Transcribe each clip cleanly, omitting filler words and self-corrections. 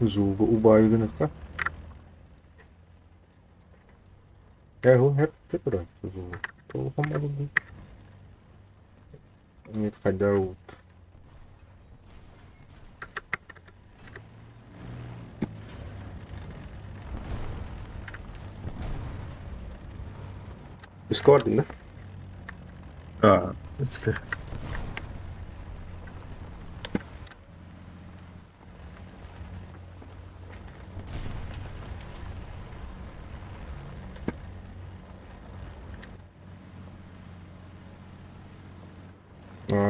Зубы убавленных-то. Я его это зубы. Толком могу быть. Нет, хотя вот. Discord, да? It's good.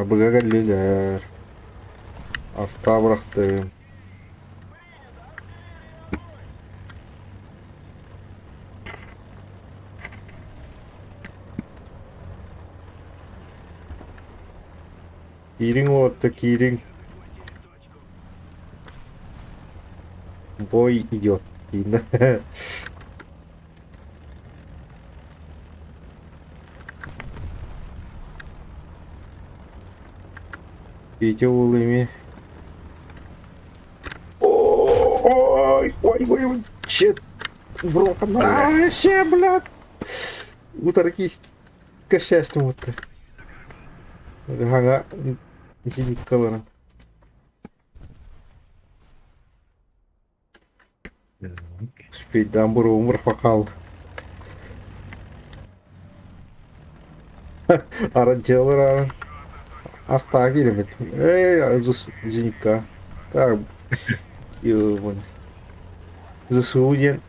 Благодарили. Автоврахты. Киринг вот Киринг. Бой идет. Пятиулыми. Ой, ой, ой, ой, чет. Броком. Ща, блядь. Утаркись. К счастью, вот. Ага. Зенит колоран. Спеть дамбуру умр покал. Аранчеллера. Автогилем. Эй, зенитка. Так. Ёбан. Засуден.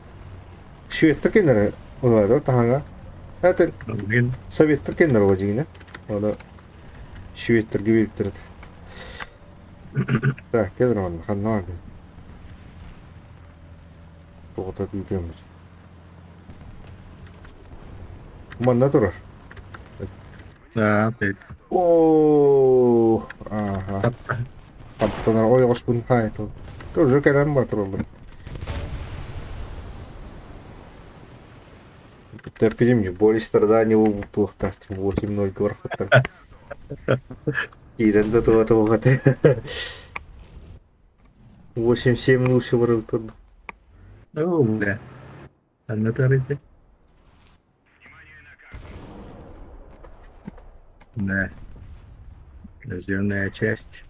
Швед такенер. Оладо таханга. Это совет такенер вадигина. Ода. Швед торгивектор. Так, кедрон ханнаг. Вот это идем. Маннатура. Ты. О, ага. Таптана ойгош пунхайто. Тоже керен батролы. Терпим, боли страдания у плохтаст 8-0 гвархатар. Ирен до того хате. 8-7 лучше ворот. Да. На тарите. Да. Казенная часть.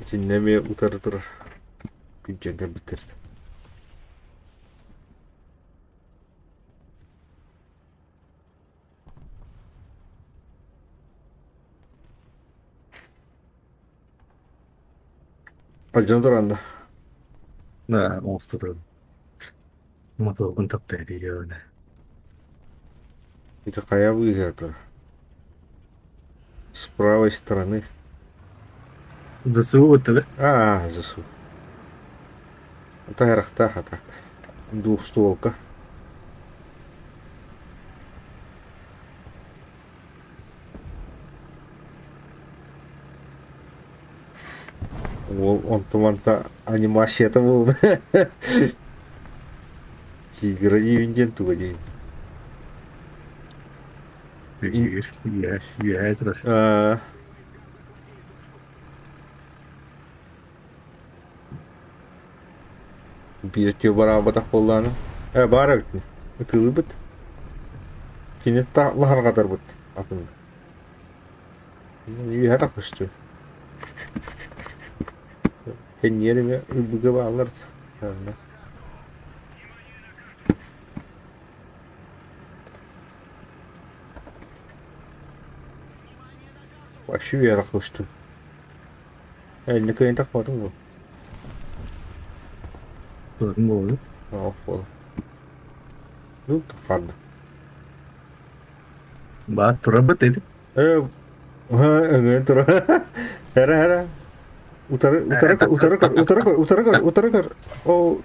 Чиннеме утартыр. Күнченге битерди. Ajın duranda. Да, монстр. Мотор контакты идеально. Это какая выгода. С правой стороны. ЗСУ это, да? Засу. Это ярахтаха так. Двухстволка. Он туманта анимация-то был. Тигра дивиден тугодей. Я это. Биртио барабатах болланы. Бара бит. Тылы бит. Кинет та лахар катар бит. Атын. Я так пушту. Хеньереме үбүгө алар. Вообще я рахлышту. Не кайын так бардым го. Sorun bu oldu. Foda. Ну, ладно. Bak turabı dedi. Tuh. Hera. Utara. Oh,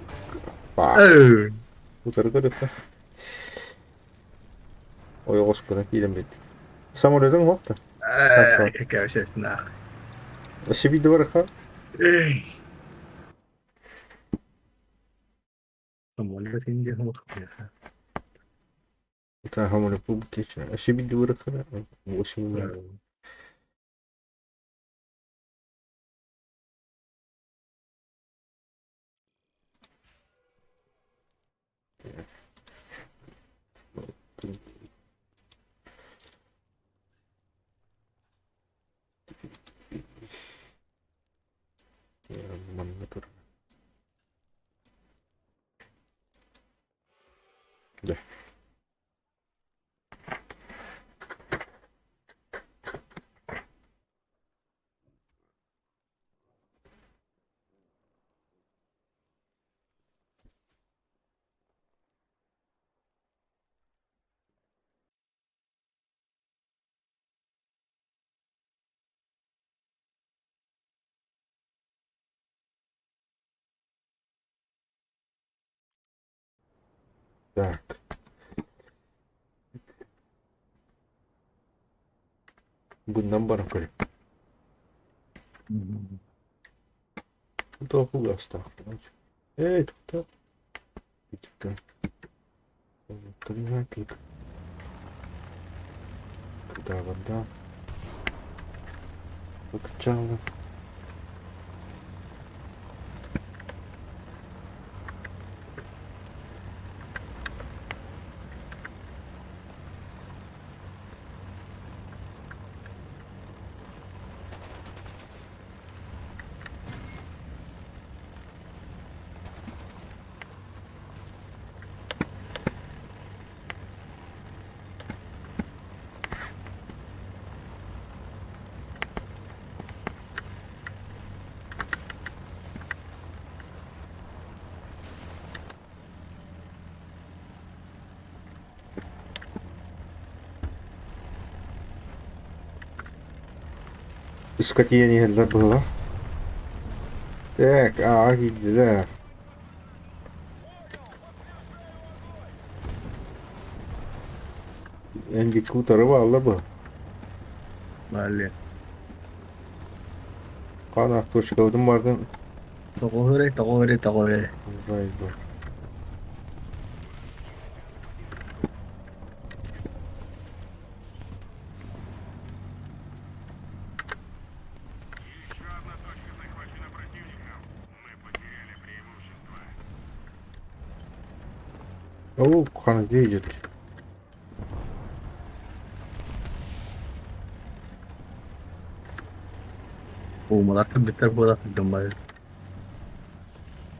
pak. Utara itu. Oh, ya kosku kirim bit. Sama datang waktu. Arkadaşlar nah. Aşı bir duvar ka. Semuanya tinggi sama. Ta hamur bu geçen. Aşı bir duvara kadar. Bu şimdi. Mana dur. Dah. Так. Bundan bana koy. Bu da okul hasta. Evet, bu da. Çıktı. Terima kasih. Kita benda. Bakacağım. Скотина не забыла. Так, да. Önce kurtarı valla bu. Vale. Kanak toşkavdım vardı. Togo hore. Vay be. Oo, kanı diyecek. Boğmalar tabletler bu arada gambaya.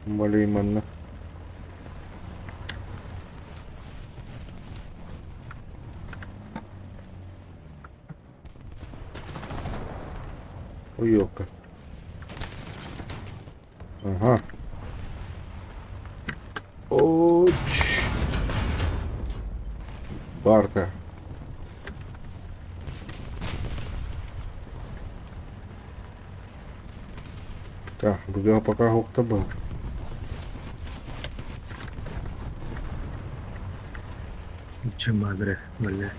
Малейманна. Уёлка. Ага. Оч. Барка. Так, бегал пока хохта был. Mucha madre, vale.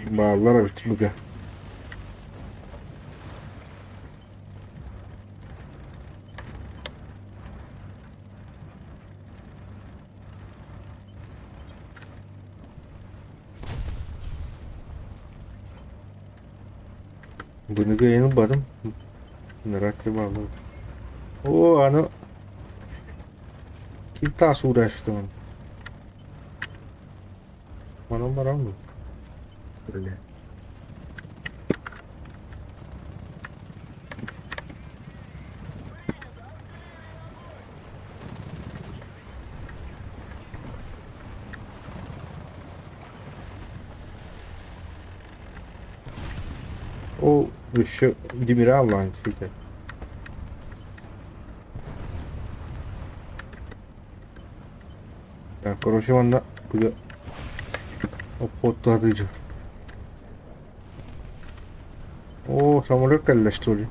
Bağlar artık bıga. Bunu göğenin barım. Meraklı bağlar. Oo, ano. Kim tas uğraştı onu? Bana var mı? Vale. O şu Demir'i Allah'ın şeyde. Ya, короче, onda bıga. O potlatıcı. O samurek kalla story.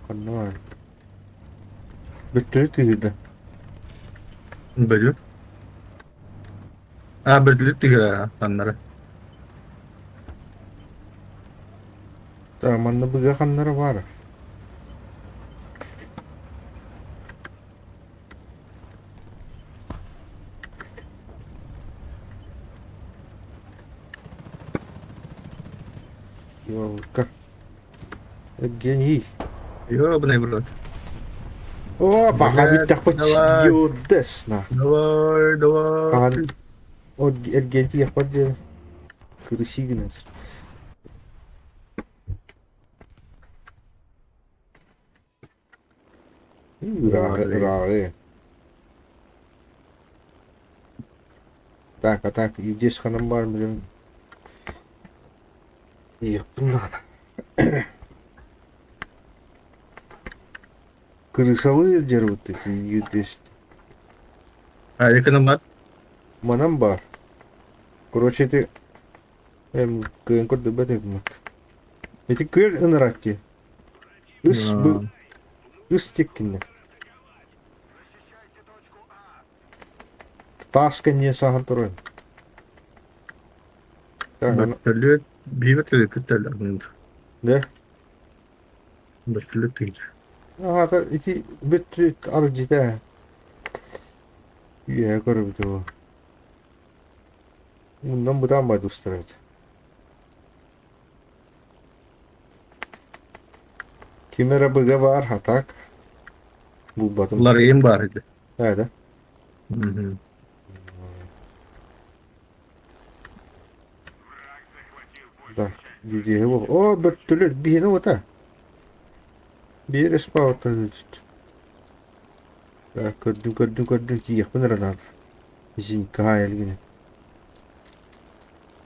Kanna var. Bitti girdi. Bölü. Bertilik tiga kanları. Tamam, bıga kanları var. Yolka. Geni. Yo, bener bro. О, пока ведь Bener, так давай, чудесно. давай, Хан, давай. от Аргентины я поддерживаю. Красивый. Давай. Рары. Так, а так, и здесь ханамбар, блин. Их надо. Крысовые дерут эти Ю-200. Yakınım var. Манамбар. Короче, это... Код дебатит. Эти көл ыныракки. Ыс бы... Aa, Ыс теккинне. Таска не сахан турын. Так, Bertilik, bir bertilik bertilik. да? Bertilik değil. Ага, эти битри арджита. Я говорю, что... Нам бы там буду устроить. Kimera bıga var hatak. Bu batım. Bunlar iyi bari. Nerede? Hı hı. Да. Где его? О, бертулет, бігне ота. Bir спа ота. Так, gördüm. Тихо, bunu надо. Зинька, elgini.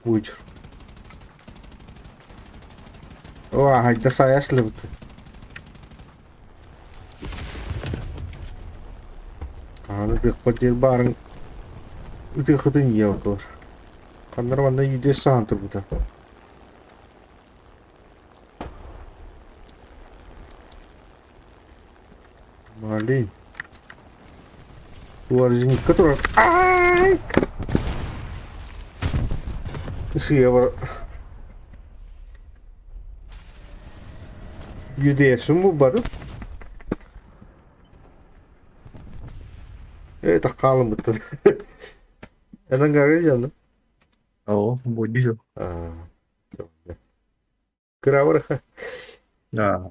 Uçur. О, hayda sayaslı bu. Kanı dıkpa der barın. Dıkıdın yavdur. Kanlar bana yüde sağantır bu da. Malin. Luar sini keturun. Ay! Siapa? Yüdeye sumu baru. Tak kalem betul. Enak gak aja, Oo, budi jo. Kenapa? Aa,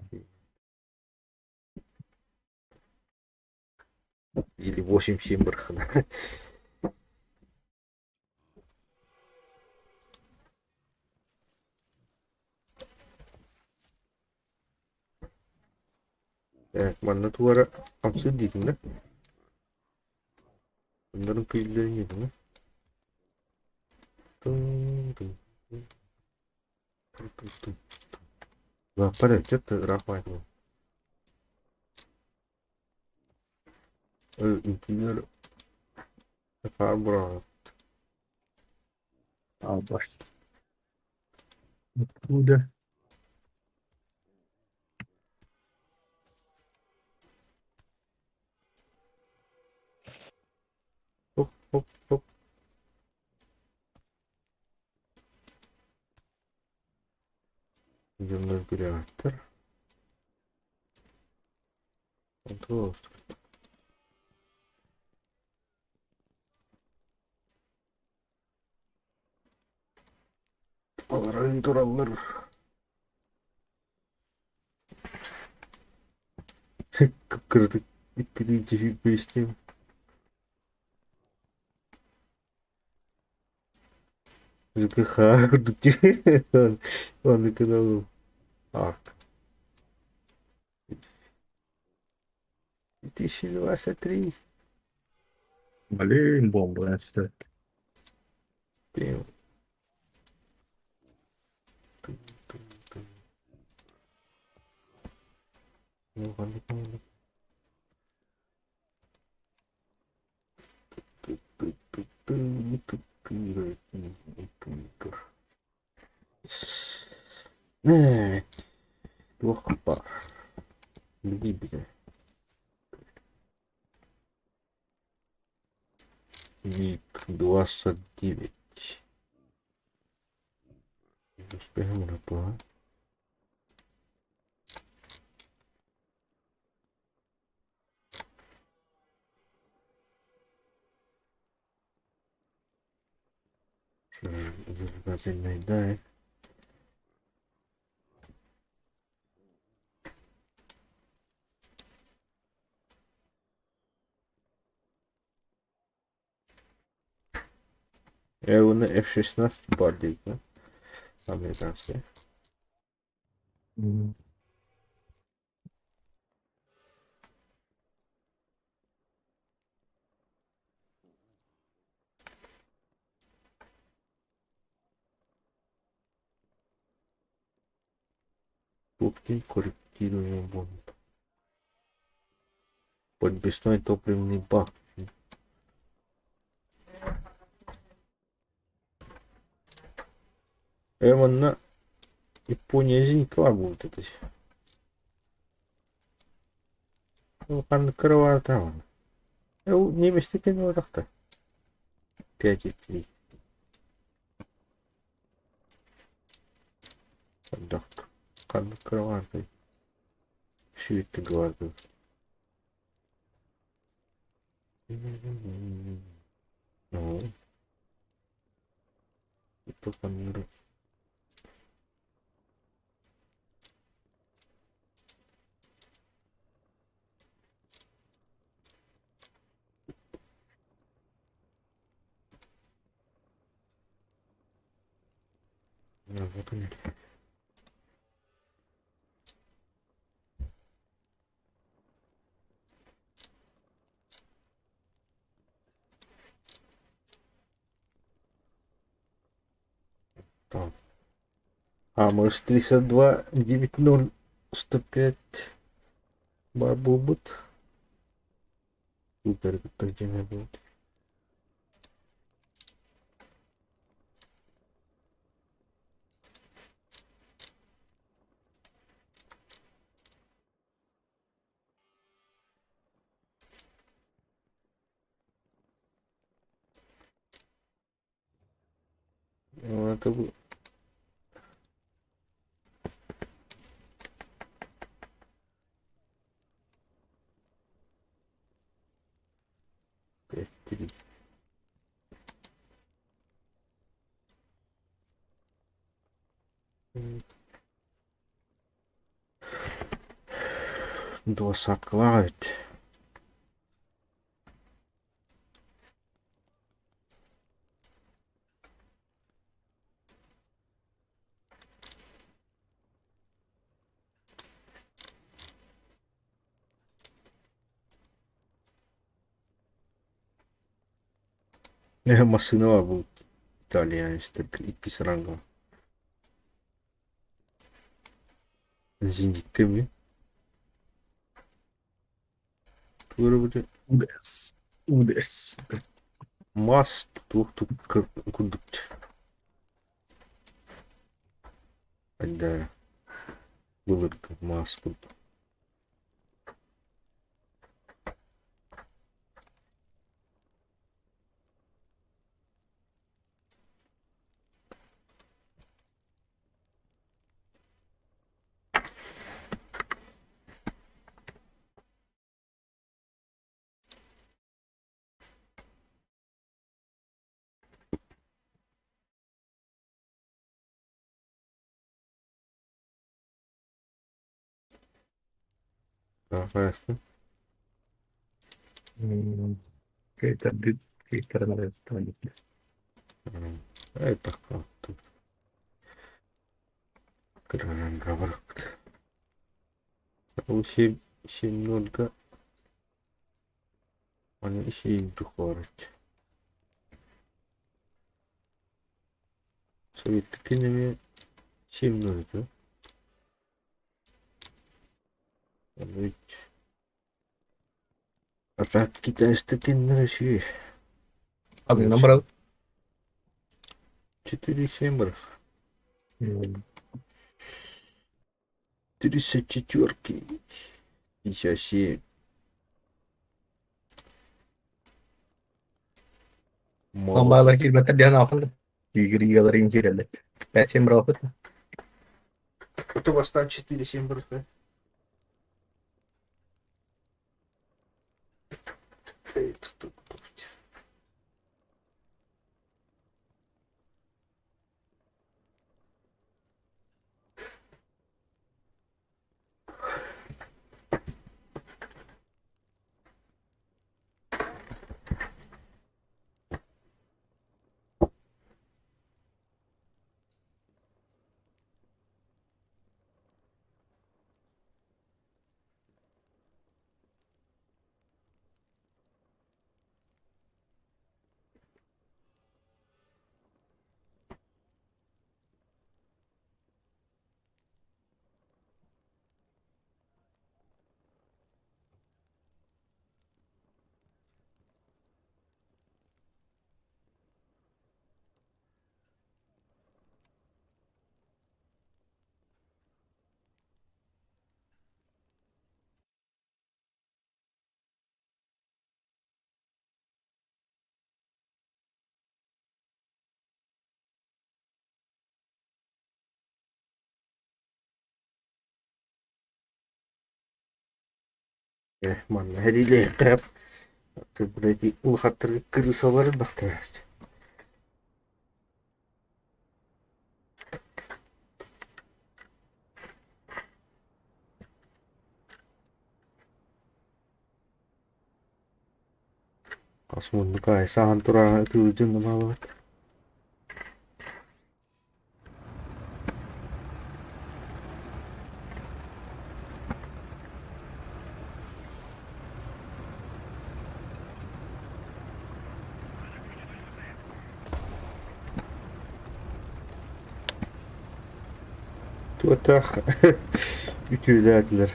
Или 8-7 бархана. Так, mana tuh ada langsung di sini. Bener pilihannya tuh. Tung. Berapa deh? Cet berapa itu? Intinya berapa? baş. Burada. Hop. Jumlah kilometer. Terus. Orang turallar. Kıpkırdık. İttirici bir istem. ЖКХ, он экономил. Так. 2023. Блин, бомба, я считаю. Блин. Ну, ладно. Плохо пар. Беги. МиГ-29. Успеем berapa? Зажигатель наедает. на F-16 падает, да? Американская. Мгм. Пункты корректируемый бомб. Подвесной топливный бак. На Япония зенькова будет это все. Ну, пан кровар там. Немец теперь ну так-то. 5,3. Доктор. Kan kровар. Все это говорю. Ну. Это камера. Вот они. Так. Может 32 90 105 бабубут. Супер, это где она будет? Ну, это будет. Пять, три. Двадцатка лавить. Машина будет. Италия, если и писаранга. Зиндиками. Вырубили. Удес. Удес. Маст. Тух-тух. Кудуть. Да. Выводка. Маст. Да, ясно. Kita ngerti. Это как тут. Кран говорит. У 7-0. Они еще и духовать. Совет такими 7-0, да? Ведь... А так китайский таким на Россию. А ты набрал? 4-7 брат. М. 34-ки. 57. Lambalar kirmete diye ne yapalım? Giriyorlar incirler. Ben sen bırakıp. Это бастан 4-7 просто. Man, heliyle yap. Buraya ılhattırı kırısaları baktırır. Kasmunlu kai sahan turaan tujun nama banget. Tuotah ütülerdiler.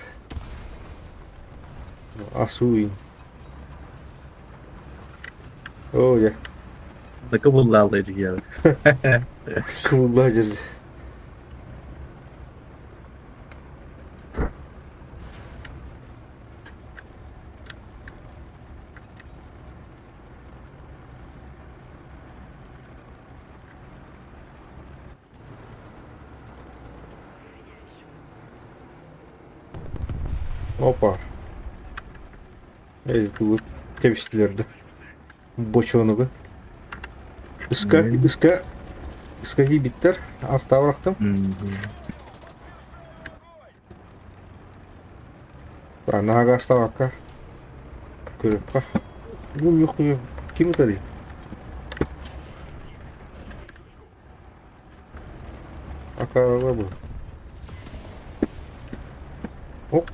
Asuin. Oh ya. Dakika bullarlayıcı ya. Kıvıllacır. Опа. Bu tepiştilerdi. Boçonugu. Iska, Hmm. ıska iyi bitter. Altta bıraktım. Ben daha gazda bakar. Görüp bak. Yok. Kim tarıyor? Akarlar bu. Hop.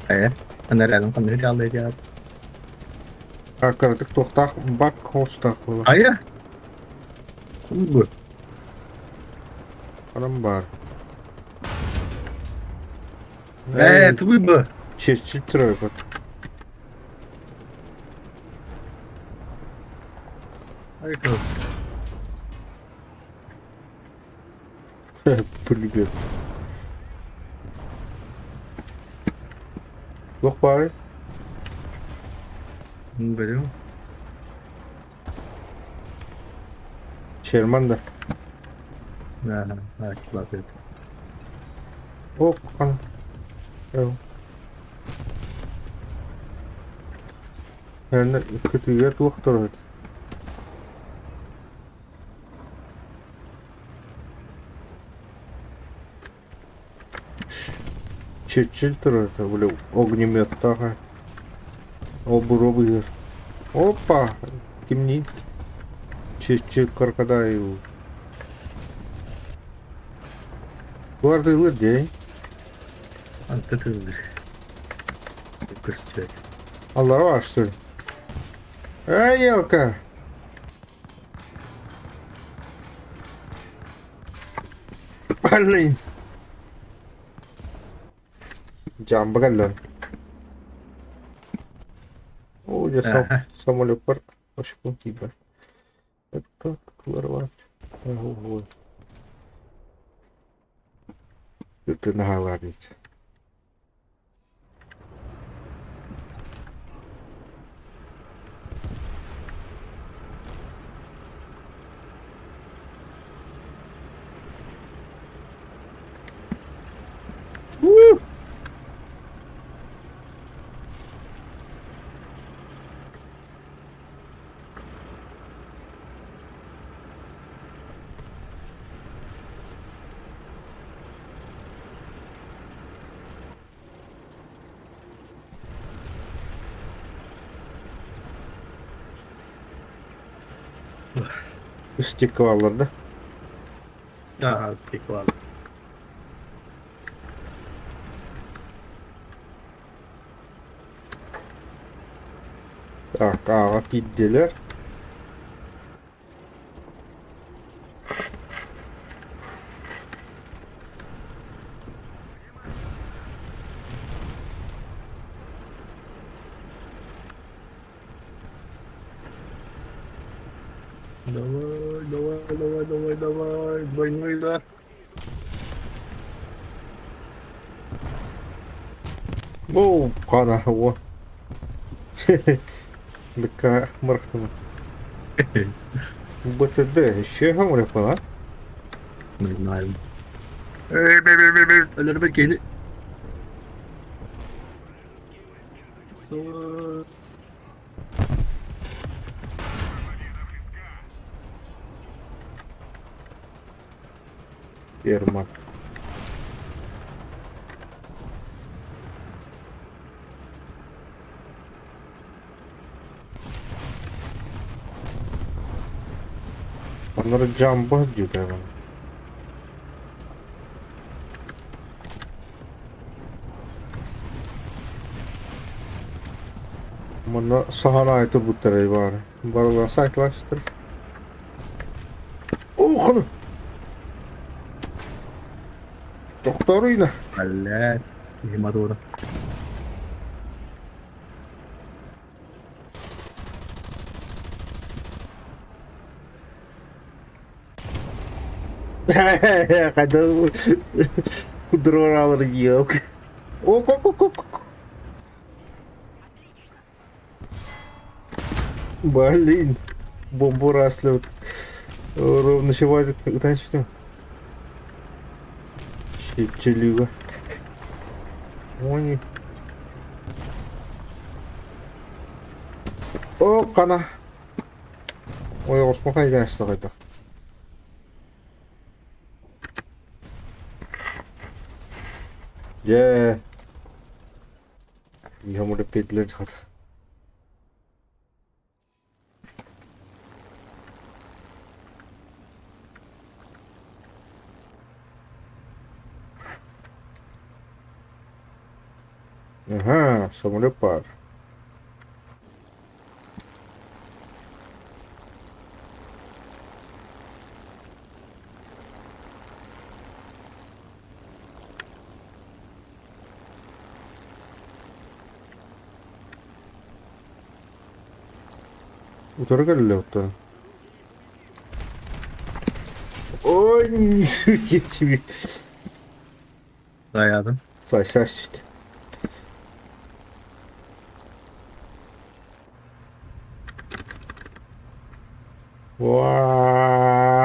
Ay. Anh ra cũng không nữa ra lên cho. Akardık toktak bak hostak bu. Ấy á. Cũng vừa. Anam var. Thú bơ. Çeşit türevi bak. Ấy thôi. Pırgı. Yok bari. Về đúng không? Çerman da. Là được. Hop kan. Evet. Yani kötü yer yoktur orada. Чуть-чуть orada böyle огнемет ha. Обуробы. Опа! Kimliğin? Чуть-чуть крокодил. Bu arada ılı değil. Anh từ từ. Göster. Allah var işte. Ey yelka. Parlayın. Cam bakalım. Ой, Ага. самолет бар. Ошибку типа. Это вырвать. Ого. Это наговорить. Стекла алар да? Ага, стекла. Так, аға пидделер. Давай, давай, давай, давай, давай. Двойной удар. Оу, қана, о. Бекка мырықтымы. БТД, еще ғамыр yapın ha? Не знаю. Эй, Ölürmek yeni. Sus. Ермак. Onları jumbo diyor hemen. Bunu sahana ait bu tarafı var. Barılar saklaştır. Oh, konu. Doktoruyla. Hallet. Lima doğru. Kadang drone yok. Оп. Блин. Бомбу раслют. Ровно сегодня когда что? Щелюга. Они. О, кана. Ой, успокойся, это. Yeah. Я могу петлять хат. Ага, самолет пар. Уторгали-то. Ой, нихуя себе. Dayadım. Сосать. Вай.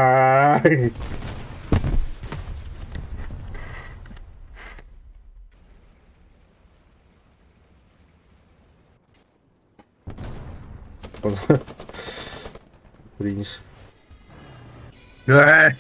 Принес. Эй!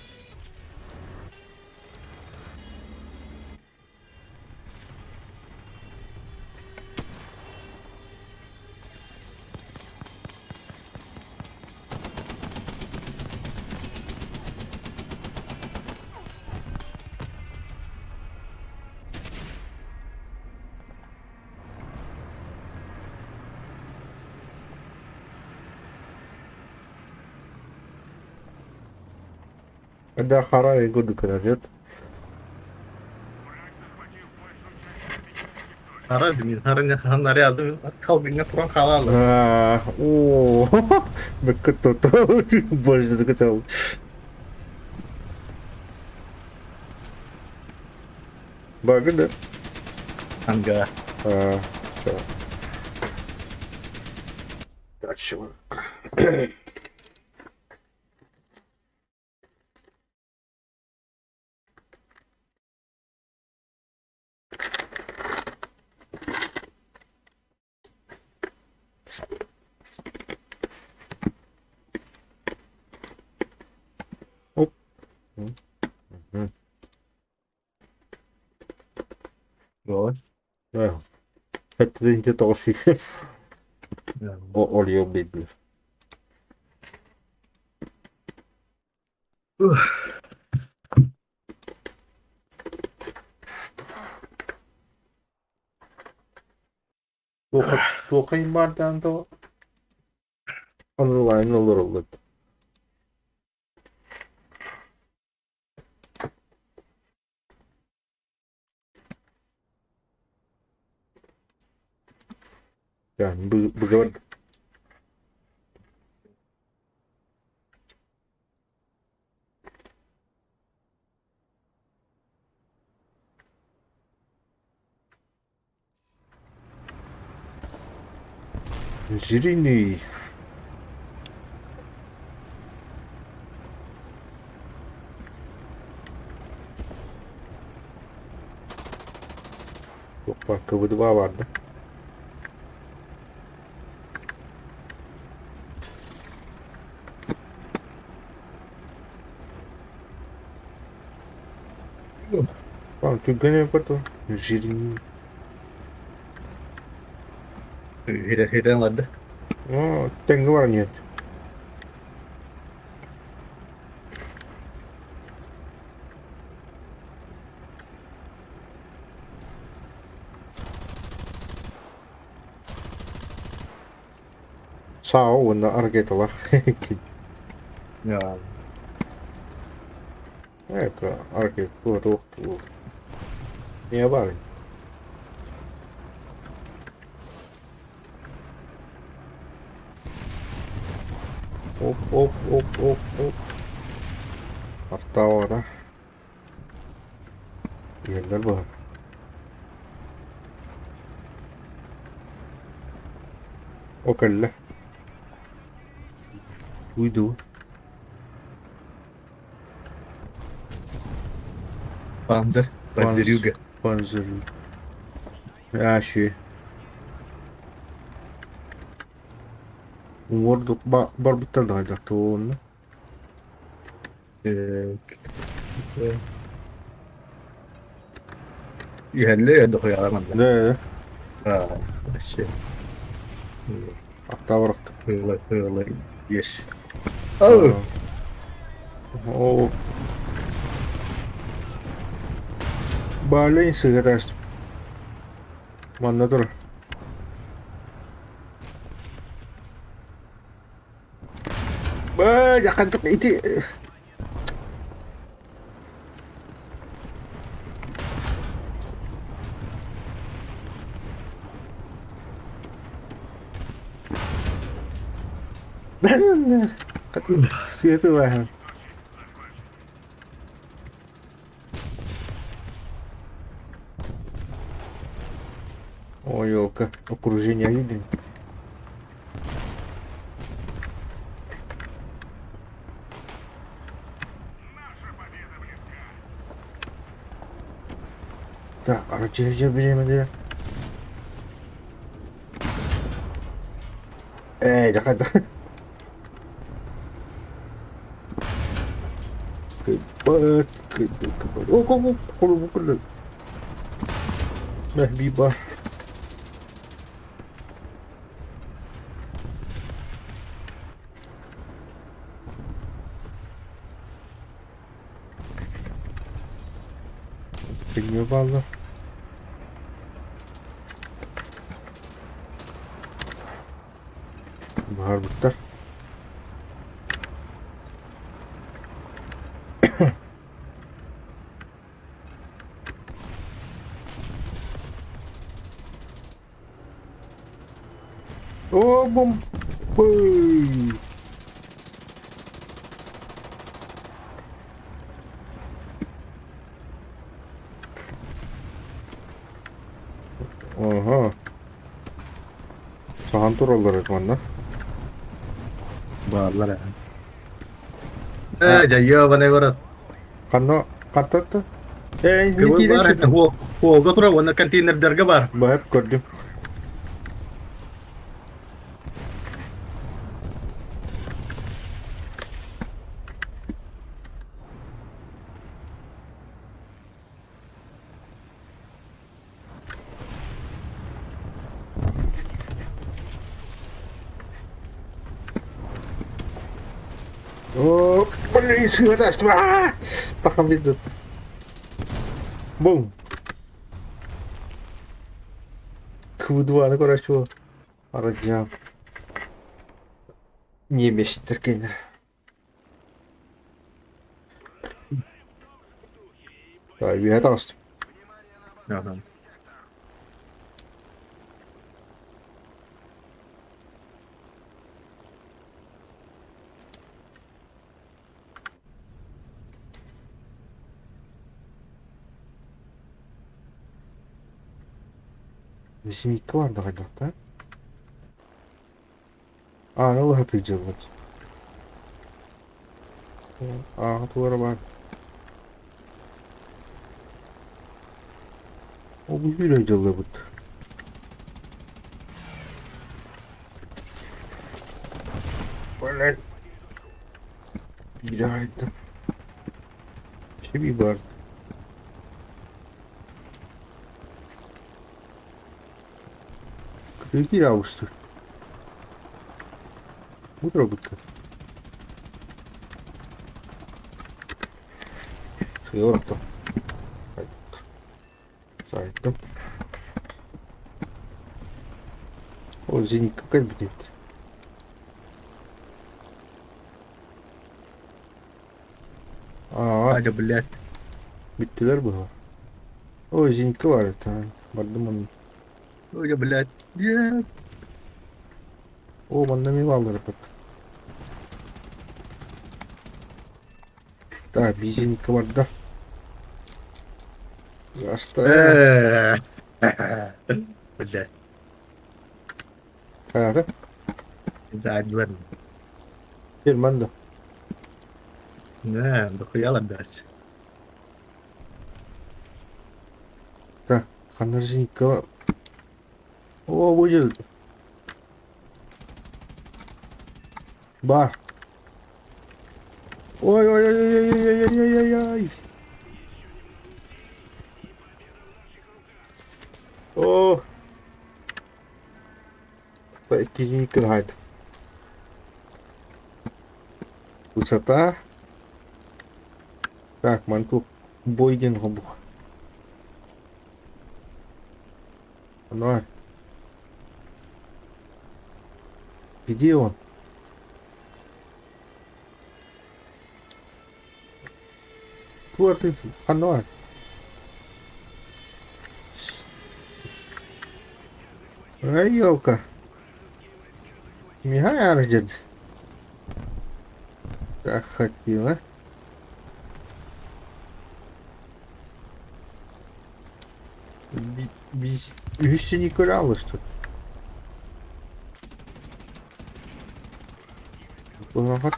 Да, хара и году когда нет. Aradım. Haranya hanları aldım. Kalbine Kur'an kalalı. Ah, oh, deket total. Bos deket tahu. Bagus dah. Hangga. Ah, so. Gotcha. Oh. Hmm. Rồi. Ah, hette det inte torsig. Ja. Och oljebibbel. Tuo kayınvaliden de online olur olur. Yani bu kadar Zirini. Yok bak kıvırdığa vardı. Bak gene yapar Zirini. Hidan vardı. Oh, tengah warnanya. Sağ ol, hareket var. Ja. Evet, hareket bu tuh. Niye var? Hop hop hop hop hop. Hatta orada. Yerler var. O kelle. Uydu. Panzer. Panzerjuge. Panzer. Ya şey. Vurduk. Bar bir tane daha yaktı onu. يهلي دخل على من Ne? الشيء Hatta bıraktı. والله يس Aa. أوه O. Bağlayın sigara açtım. Anladılar. Jangan itu. Situ lah. Oh yok, окружение видно. Так, araç bilemedi. Jangan. Kebat. Oh, kok kalau bukan. Nah, bibah. Bilmiyor valla. Bahar bitter. О, бомбы! Ага. Саған туралар экманда. Bağırlar ya. А, Jayyo bana göre. кано каттатты? Не Kıvı тире var ya. шүтү. Huo götürü onu konteyner derge var. Байып көрдүм. О, блин, сюда, сюда. Такам ведут. Бум. Q2'ны көрөчү. Арajam. Немештер кейнер. Ай, би хатаст. Ага. Зимикка бар да кайдакта? А, ну хаты жылбыт. А, туара бар. О, бу үйрөй жылбыт. Блин. Bir aydım. Bir var. Kırık Австрия. Утро будто. Сыйлықты. Сайттым. О, зенит какая бедет. Hadi блядь. Bittiler bu. O zenitka var это. Vardım onun. Hadi блядь. Нет. O bana mi aldı bak. Да, bir zenitka var da. Hasta. Блядь. Ha, Zaten. bir manda. Ne, дохуя блясь. Да, kanlar zenitka var. O bu yıl. Бар. Ой, ой, ой, ой, ой, ой, ой, ой, ой, ой. О. Такие крайт. Высота. Так, манку бойден гобух. Ну. Где он? Вот ты, оно. Ай, елка. Мигай арджет. Так хотела. Biz üstünü yukarı alıştık. Buna bak.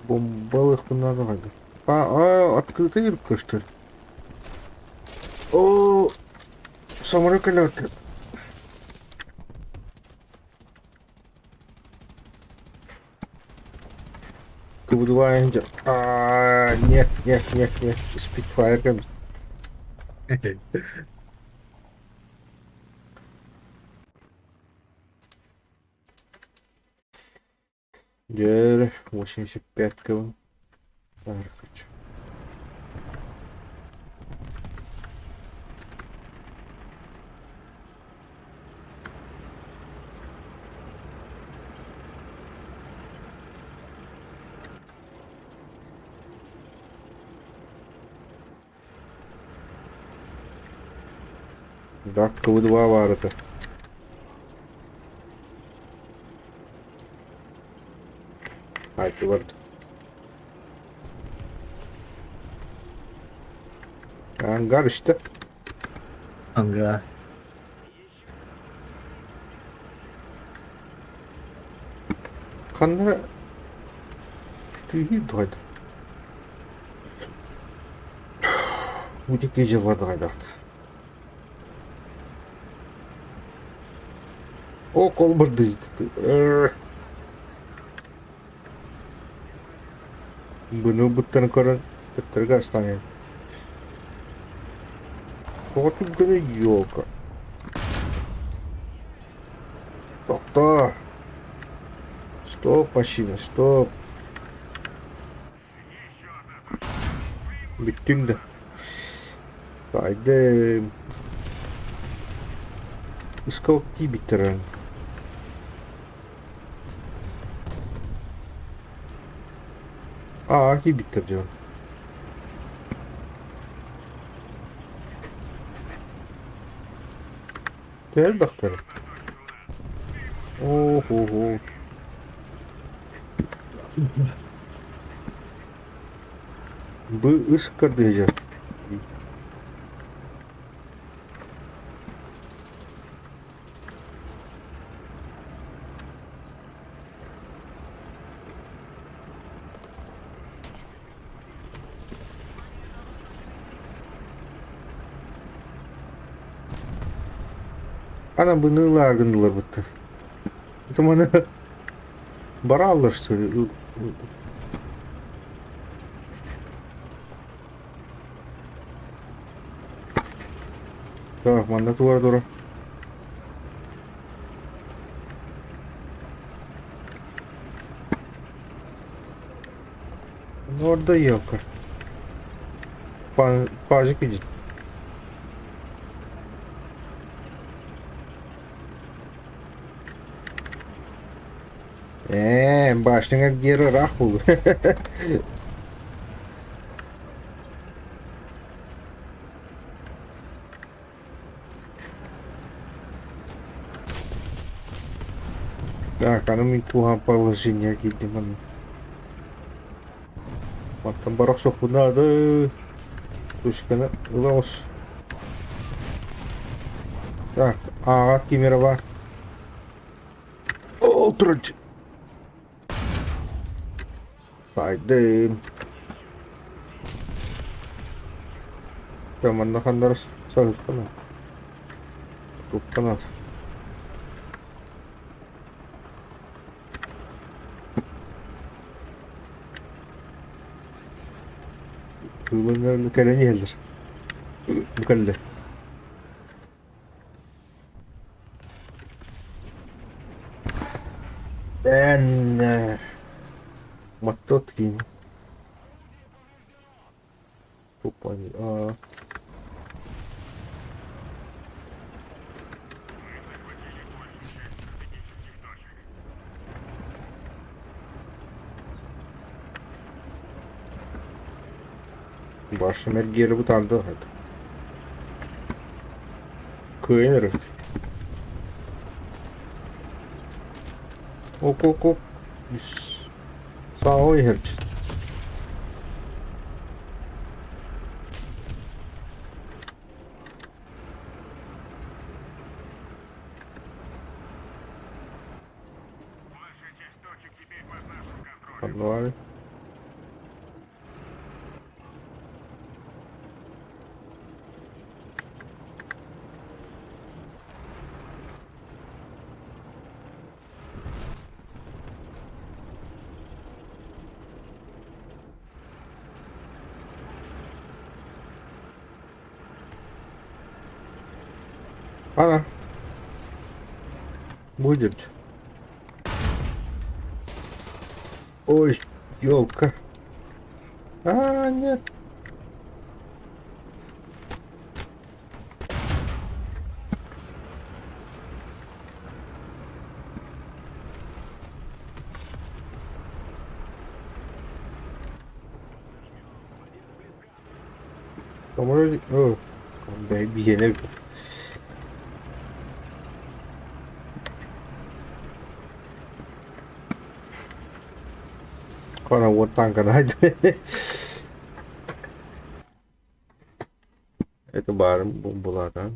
Бомбалых надо. Открытая ирка, что ли? О, самолет. Q2 Angel. Нет, нет, нет, нет. Spitfire kan. Гер, 85 км. Так, хочу. Dak kıvıdı var arası. Haydi vardı. Hangar işte. Anga. Kanlara tüyü doydu. Bu dik gece vardı haydi. O kol bırdı işte. Bunu bıttını karın. Bıttırı gastane. Korku günü yok. Doktor. Stop машина, стоп. Bittim de. Haydi. Iskavakti bitirin. Ki bitireceğim. Gel doktor. Oh. Bu ıskır diyeceğim. Ana bunu largındılar bitti. Это mana бараллар что ли? Так, мanda тура тура. Ну orada yok. Pajik gidin. Başına geri rak buldu. Так, а ну мне плохо положение видимо. Вот там барахсов надо. Тушкана, лос. Так, кемера var. Oturun. Haydi. Tamam, da kanlar sağ kana. Kupkana. Bunların kaleni gelir. Bu kalede. Ben Матотки. Тупани. Başıma geri bu tarda hadi. Kıyınır. Ok. Sağ ol herç. Подвали. Ana. Будет. Ой, елка. Нет. Помогите. О, да, бегали. Bana vur tankana hadi. Это бар bombalardan.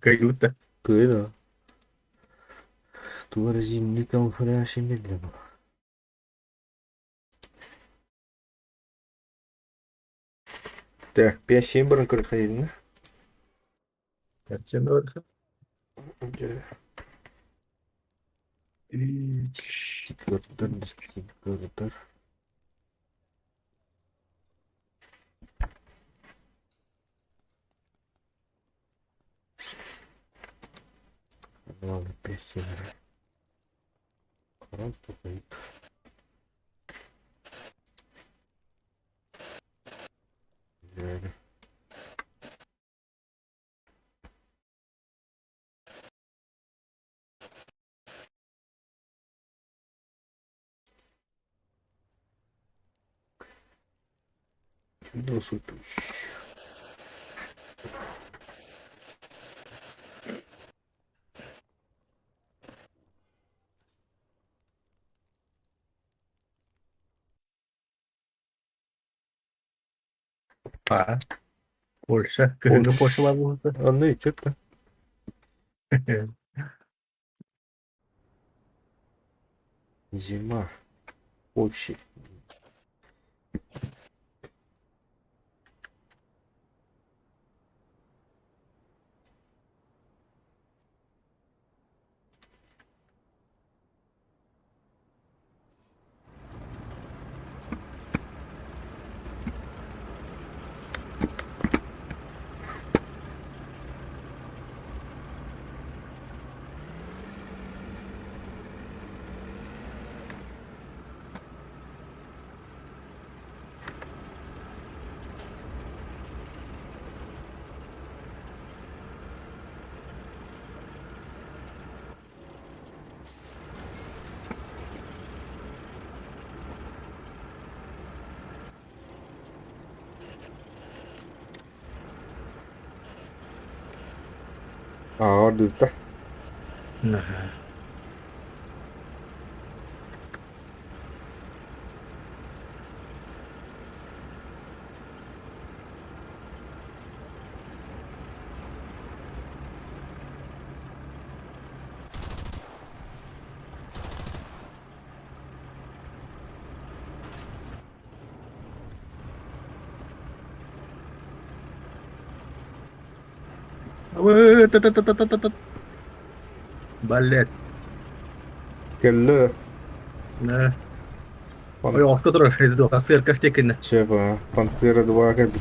Kayıtlı. Кыда. Туар зимний камуфляж медленно. Так, 5-7 бірін көріп қайдың. Gerçekten öyle. Тик-көрдір. Ладно, 5-7 бірін. Қарам тоқайып. Güzel. Nasıl tuş? Ha. Польша. Кыһыҥҥы Польша бар булса. Anne içeride. Зима. Очень. Ağır da. Aha. Балет. Kelle. Ne? Ой, оста дұры шайды доға сырқақ текіні. Şefa. Pantera duvar bitti.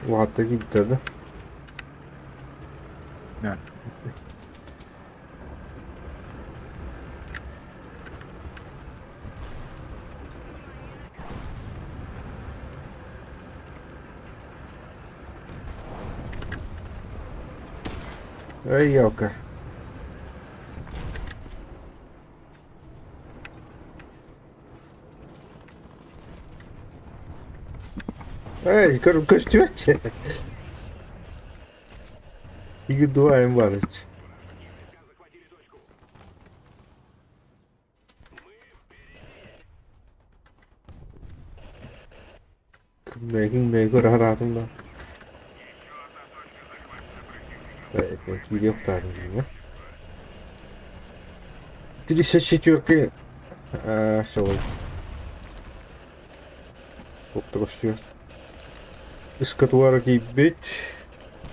Vahattaki bitirdi. Ha. Ey yavka. Ey, karım koştuyor. İki duayım var hiç. Kimde rahat hatımda. Evet, belki yok tarzı gibi. 34-ки. Что вы? Топ koşuyor. Üst katı giyip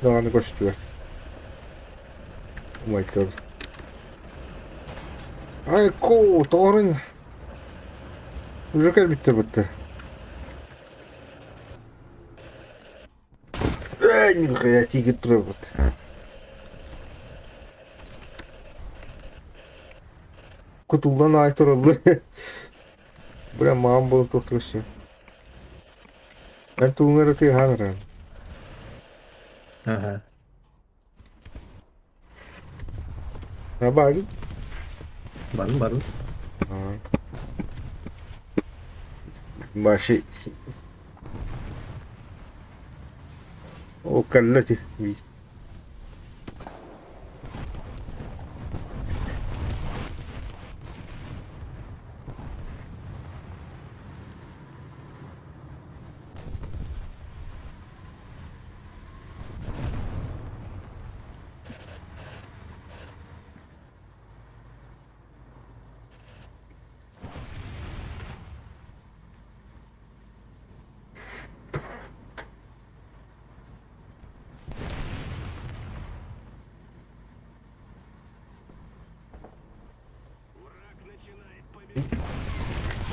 devamlı koşuyor. Oh my god. Ay ko, doğrun. Уже bitti. Ай, нихуя, тигр трогает. Kutuldan ait oldu. Buraya mağam bulup doktoruşu. Ben tuğunları tıyhanırım. Aha. Ha bak. Barın barın. Ага. Маши. О, каллати.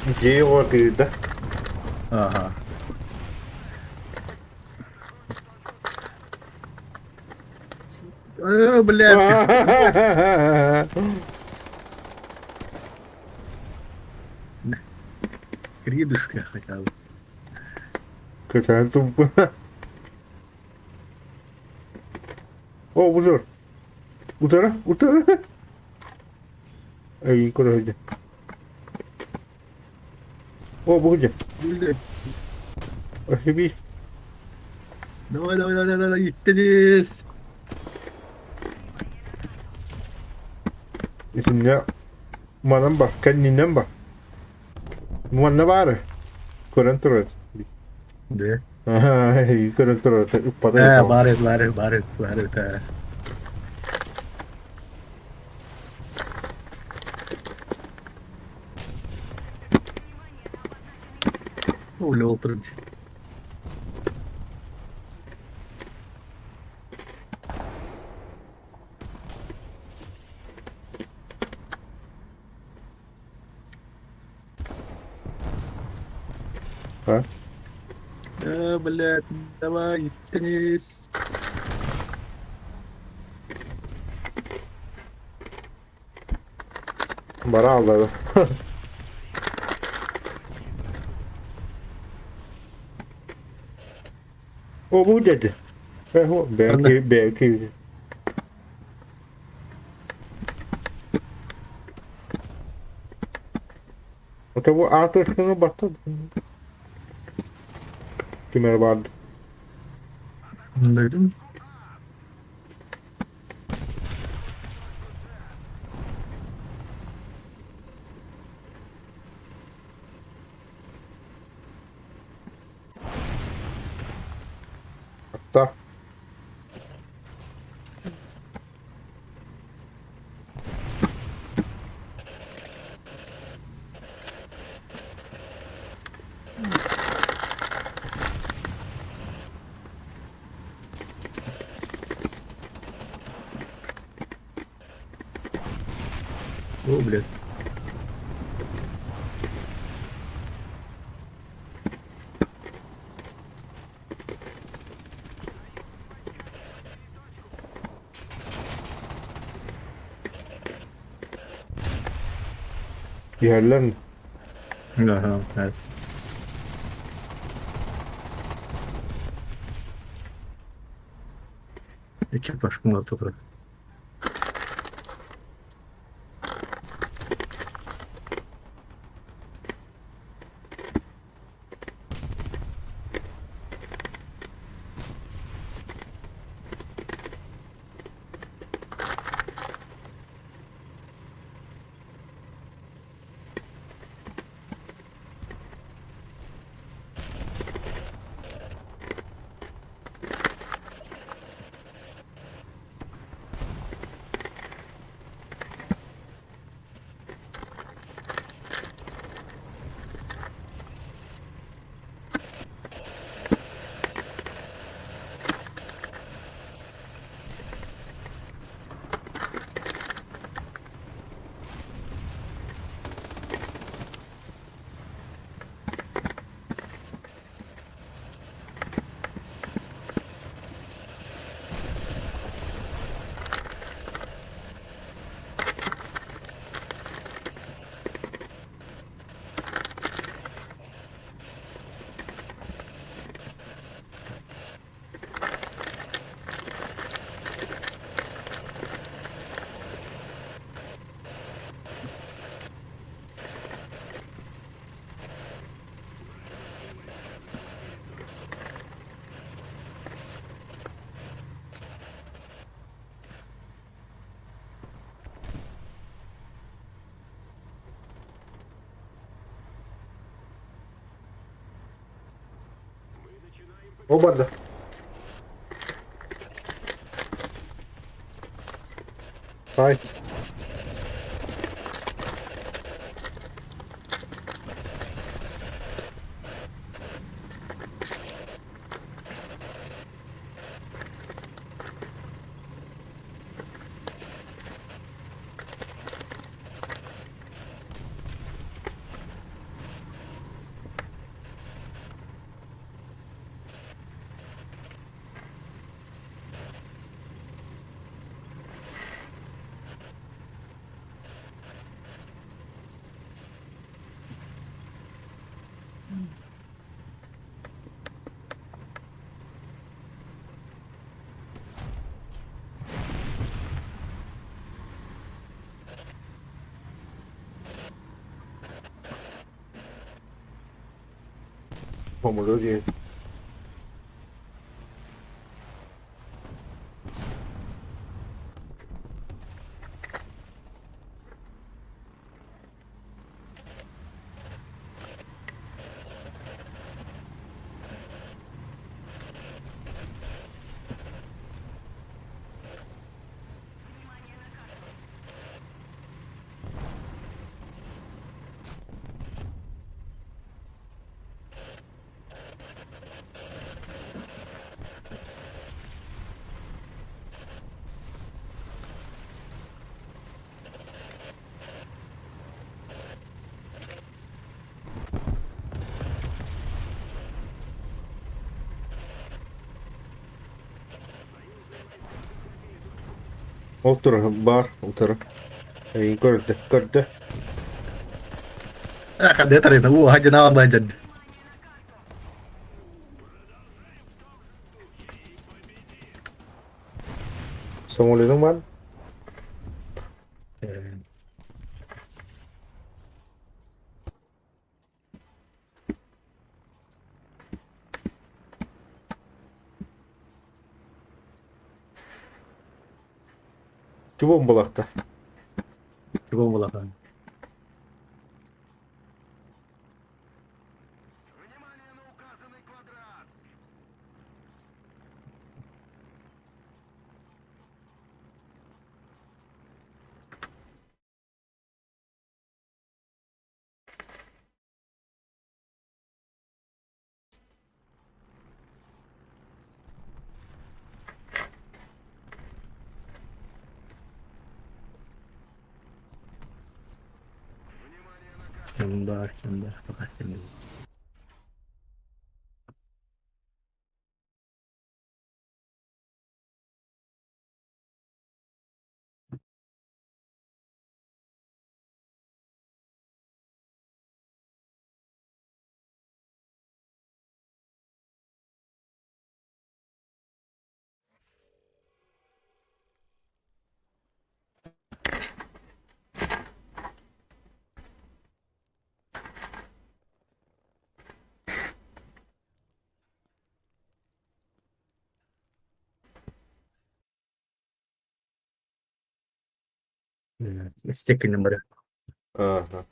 Где его ты, да? Ага. Бля, кридышка хотя бы. Какая тупая. О, удар. Удара, удара. Ай, куда иди? О, будет. Блядь. Ошибись. Давай, давай, давай, давай, давай, теннис. İçinde manam bak, kendinden bak. Manna var. Kurang turut. Да. Kurang turut. Pada Барет, барет, барет, барет. Улел трудь. Ha? Блядь, давай, теннис. Bara aldı. O bu dedi. Belki. O da bu artışını battı. Kimer vardı. Duydum. Hatta. О, блядь. Yerler mi? Ага, evet. Ekipaj muhatapı. Oba da. Hay. Vamos diye. Otur bar otur. Gördü gördü. Ah, dia ternyata aja naon banjed. Assalamualaikum man. Coba bulakta. Coba belakang. Gambar, makasih. Let's check in nomor. Aha.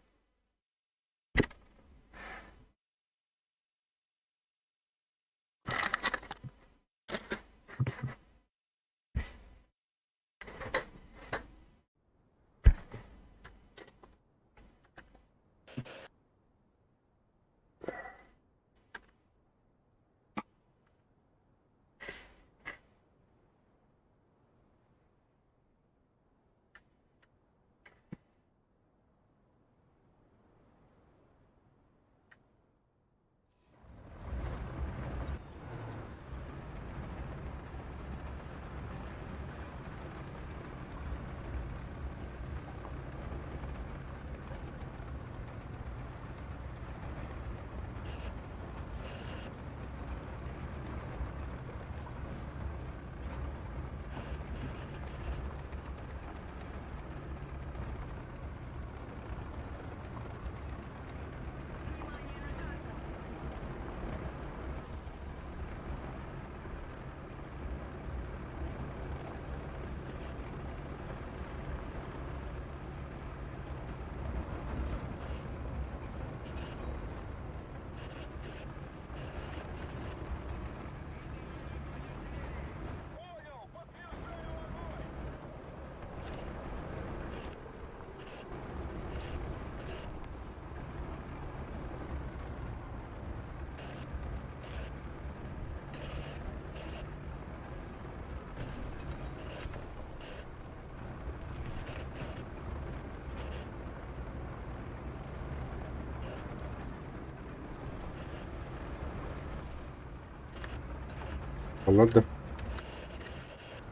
Olmadı.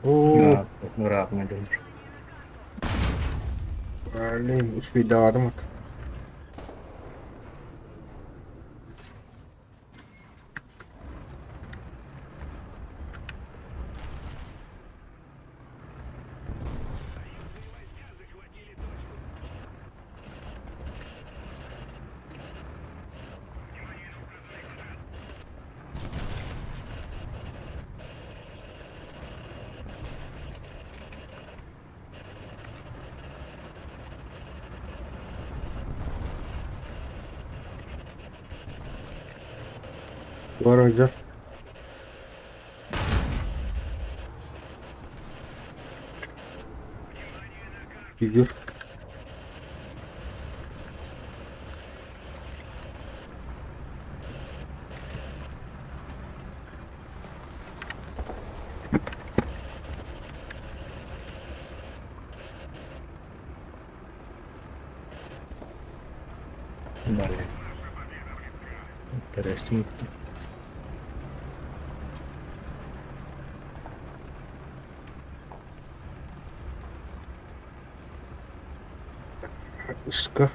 Oo, Rahat mı olur? Berlin. Üç bir dağıdım at. Var hocam. Figür. Vale. Interesante. Iska.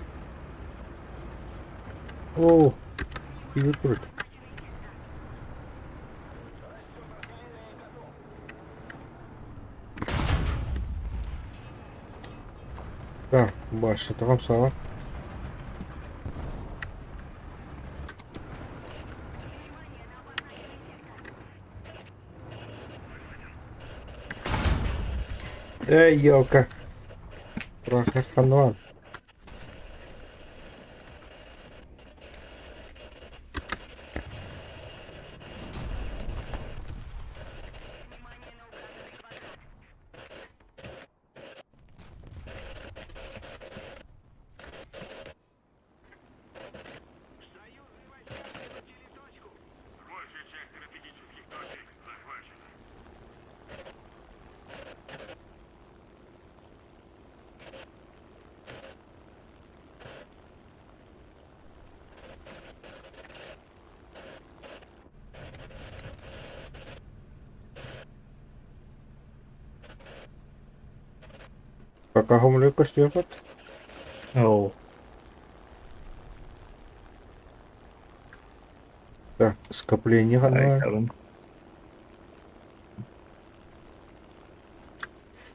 Oo. Figür kurdu. Tamam. Başlatalım sağa. Ey yolka. Bırakır kanı var. Пока гумлюка штепот. Oh, Так, скопление ганва. bakalım.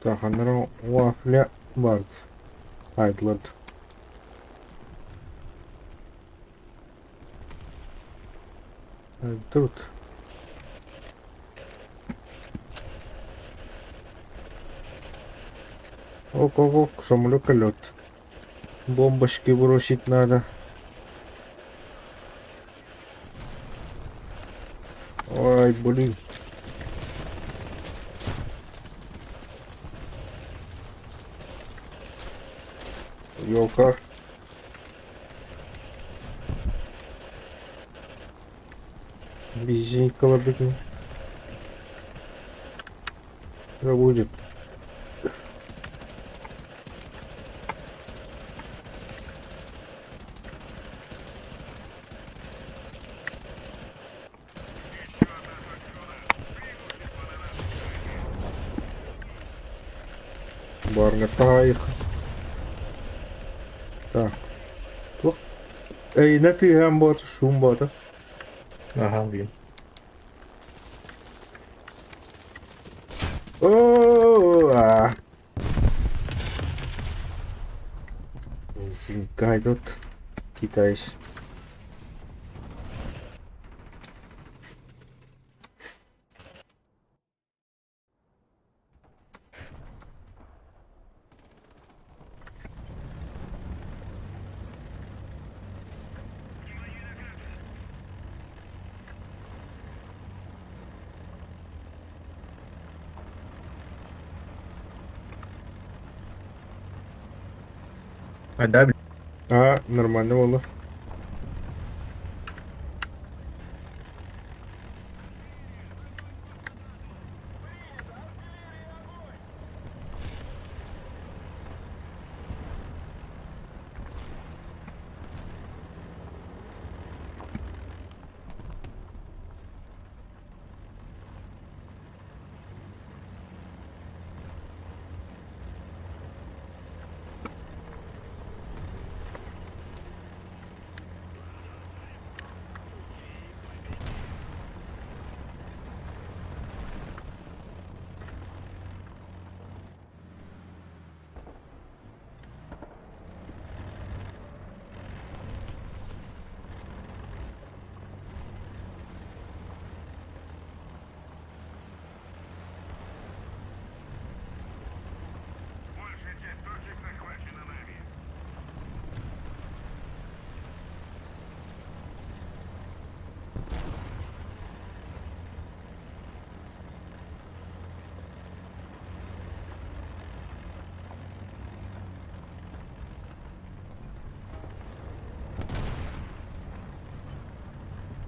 Так, аннары вафля бар. Айтылады. Тут. Ок, самолет лед. Бомбочки бросить надо. Ой, блин. Елка. Безенького бегу. Что будет? Барнета их. Так. Тух. Ey ne tiyem bot, şum bota. Aha, bien. Oo, ah. Gaydot. Китайш. Да, блин. А, нормально было.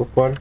Çok var.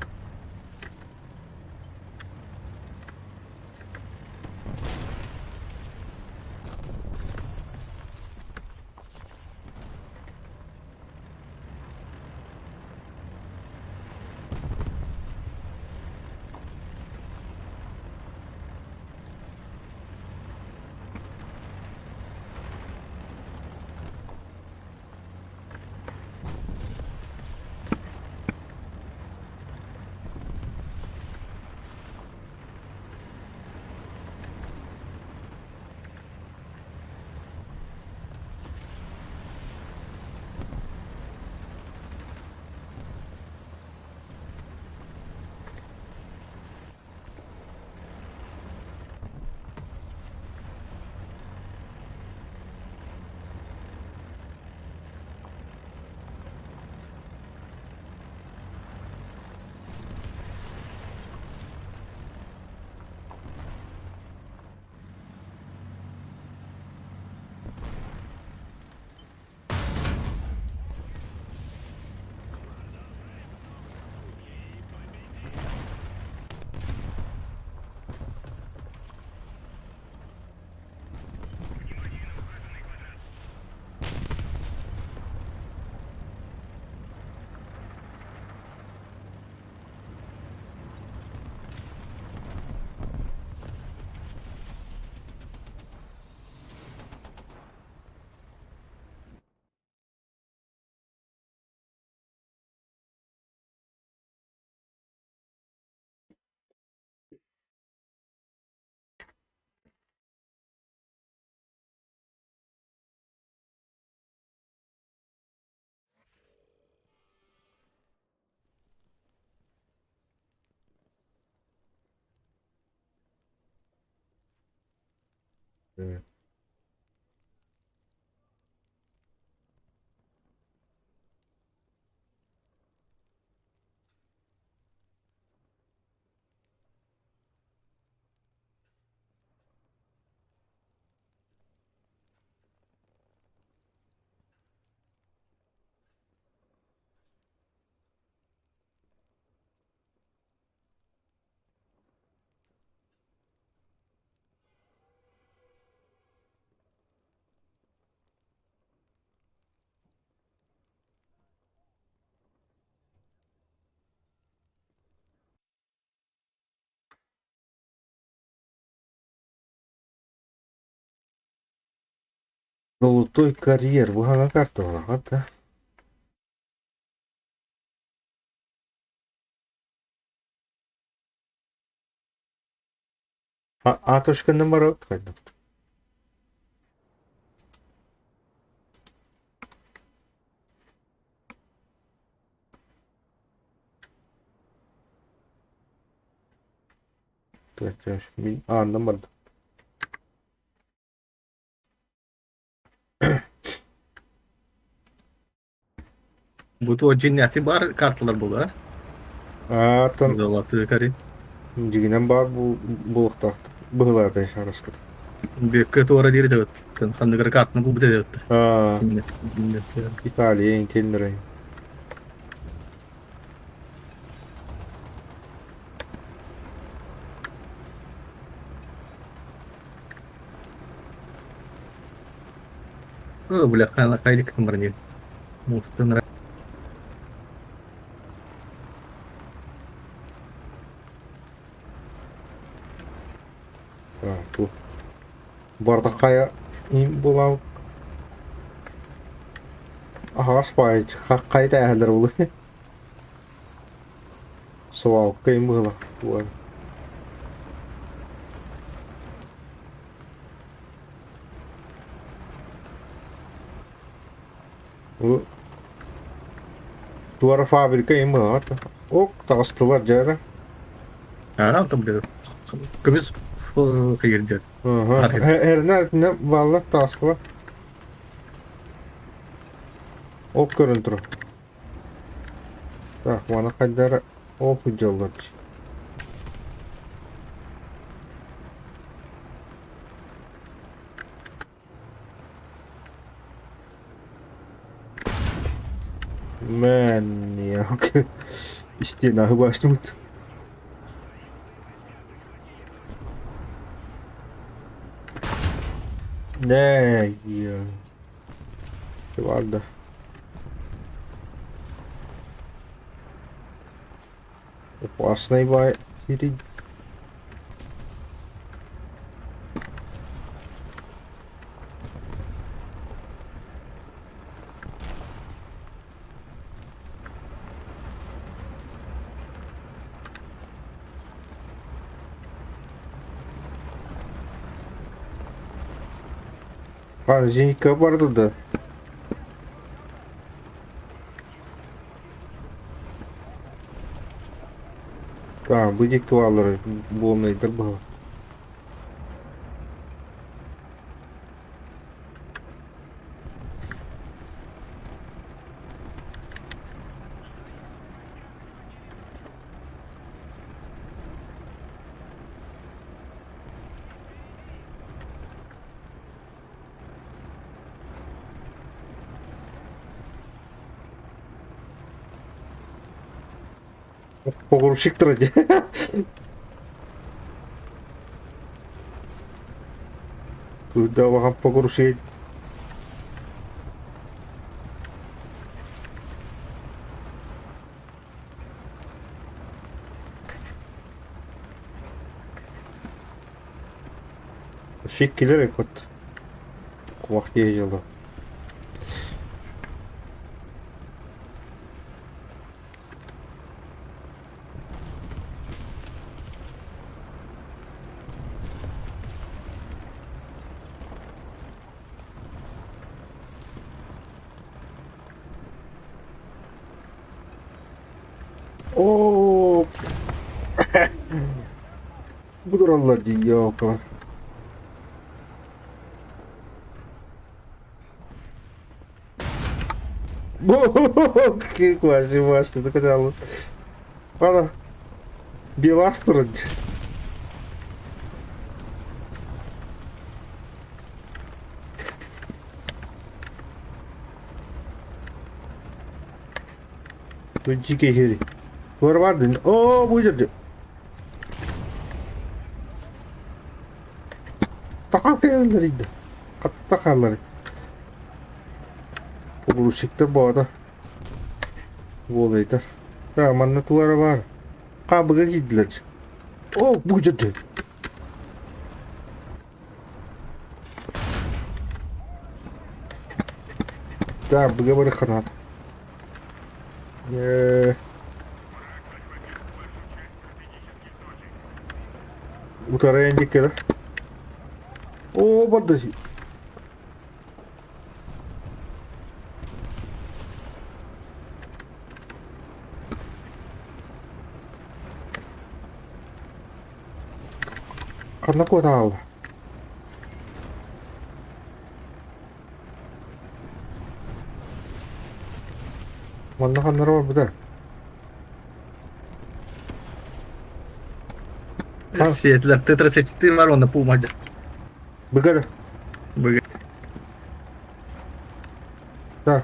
Evet. Золотой карьер. Bu hangi kartı var hatta? Атошкандан бар кайда? Тәкәш. Мин андан бар. Bu da o cinneti var kartlar bu var. Атын Zolotı karı. жигинен бар булыкта. Быгыларда шарышкы. Bir kötü orada diri de. Kandıkları kartını bu bir de. А, Cinnet. Cinnet. Италия кендерей. Bırak kaydık kamerayı. Muhtemelen. Бу. Барда кая ин була. Ағаш бай. Кайда әһәлдер булы. Суал кыйын була. Бу. Бу. Дуара фабрика ин була. Ок, тастылар жары. Ha, tam bir. Kıbrıs kıyırdı. Ага. Архив. Her nerede bağlı taslı. Ok görüntü. Так, bana kadar ok ucalır. Man ya. Стена başladı. Ne ya? Ne vardı? Опасный бай. Зенитка барды да. Быдик туалары болмайдыр бұл. Погрузчик тұрады. Burada bakan pogrušik. Şik gelerek ot. Kumak diye yıldı. Oo. Budur Allah diyor o kadar. Que quase mostra do canal. Fala. Bilastro. Tuji ke hiri. Var din. Oh bu jadi. Takakları. Takakları. Pogrušik'te bu arada. Bu olaydır. Ramanlı duvarı var. Kabıga gidilir. Oh bu ciddi. Kabıga bırakın. Utara indik ya. Oh burada şey. Karena gua tahu. Mana kan var burada? Setler tetra seçtiğim var onda Puma'da. Begitu. Bugün Да.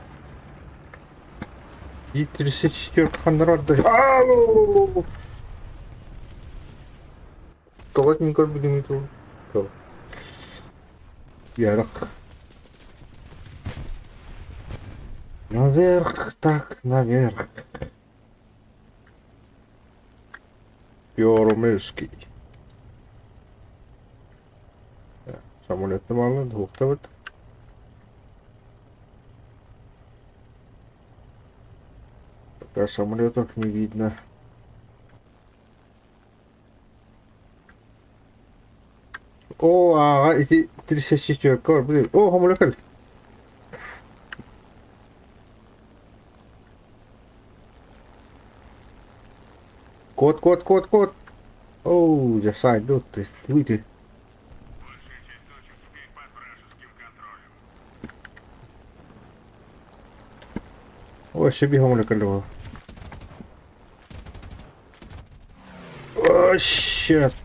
И 34 kanlar vardı. Ау! Толок не как будем это. Ярок. Наверх, так, наверх. Пёрмышки. Самолет мало, двух-то вот. Пока самолетов не видно. О, эти 34 кор, блин. О, хамулякаль. Кот. Оу, жасай, да ты, выйди. О, ще бігом накалював. О, щас.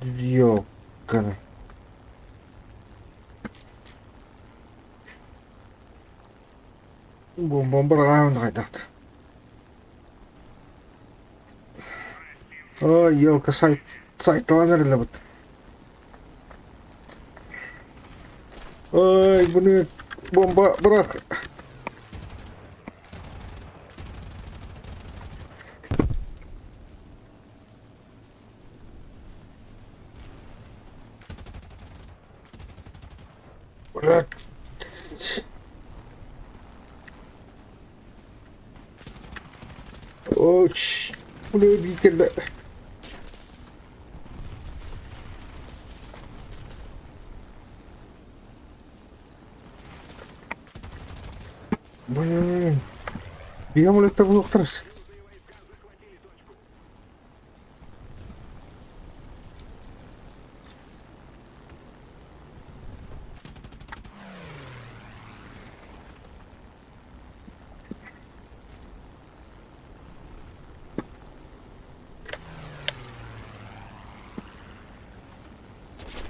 Ёкара. Бомбарған қайдақ. Ой, елка сайтталанар әлі бұд. Ой, бұны бомба бырақ. Бырақ. Оч, бұны бейкелі. Блин, бегом ли это в лохтрас?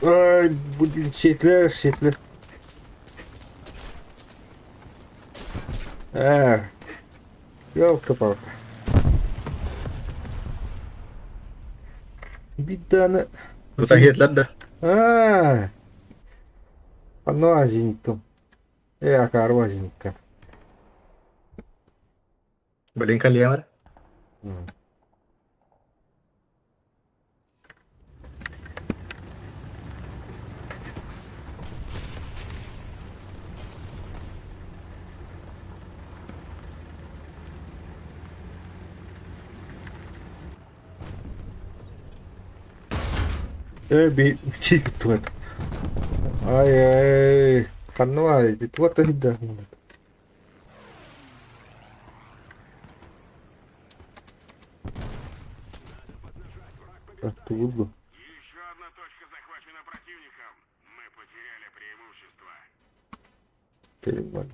Ай, блин, сетлер. Ёлка-палка. Биданы. Bu tahiyetler de. Одно зениту. Акарва зенитка. Balik kali ya, Mar. Bir şey tuat. Ay. Kanwa, tuat dah. Оттуда. Еще одна точка захвачена противником. Мы потеряли преимущество. Перебаль.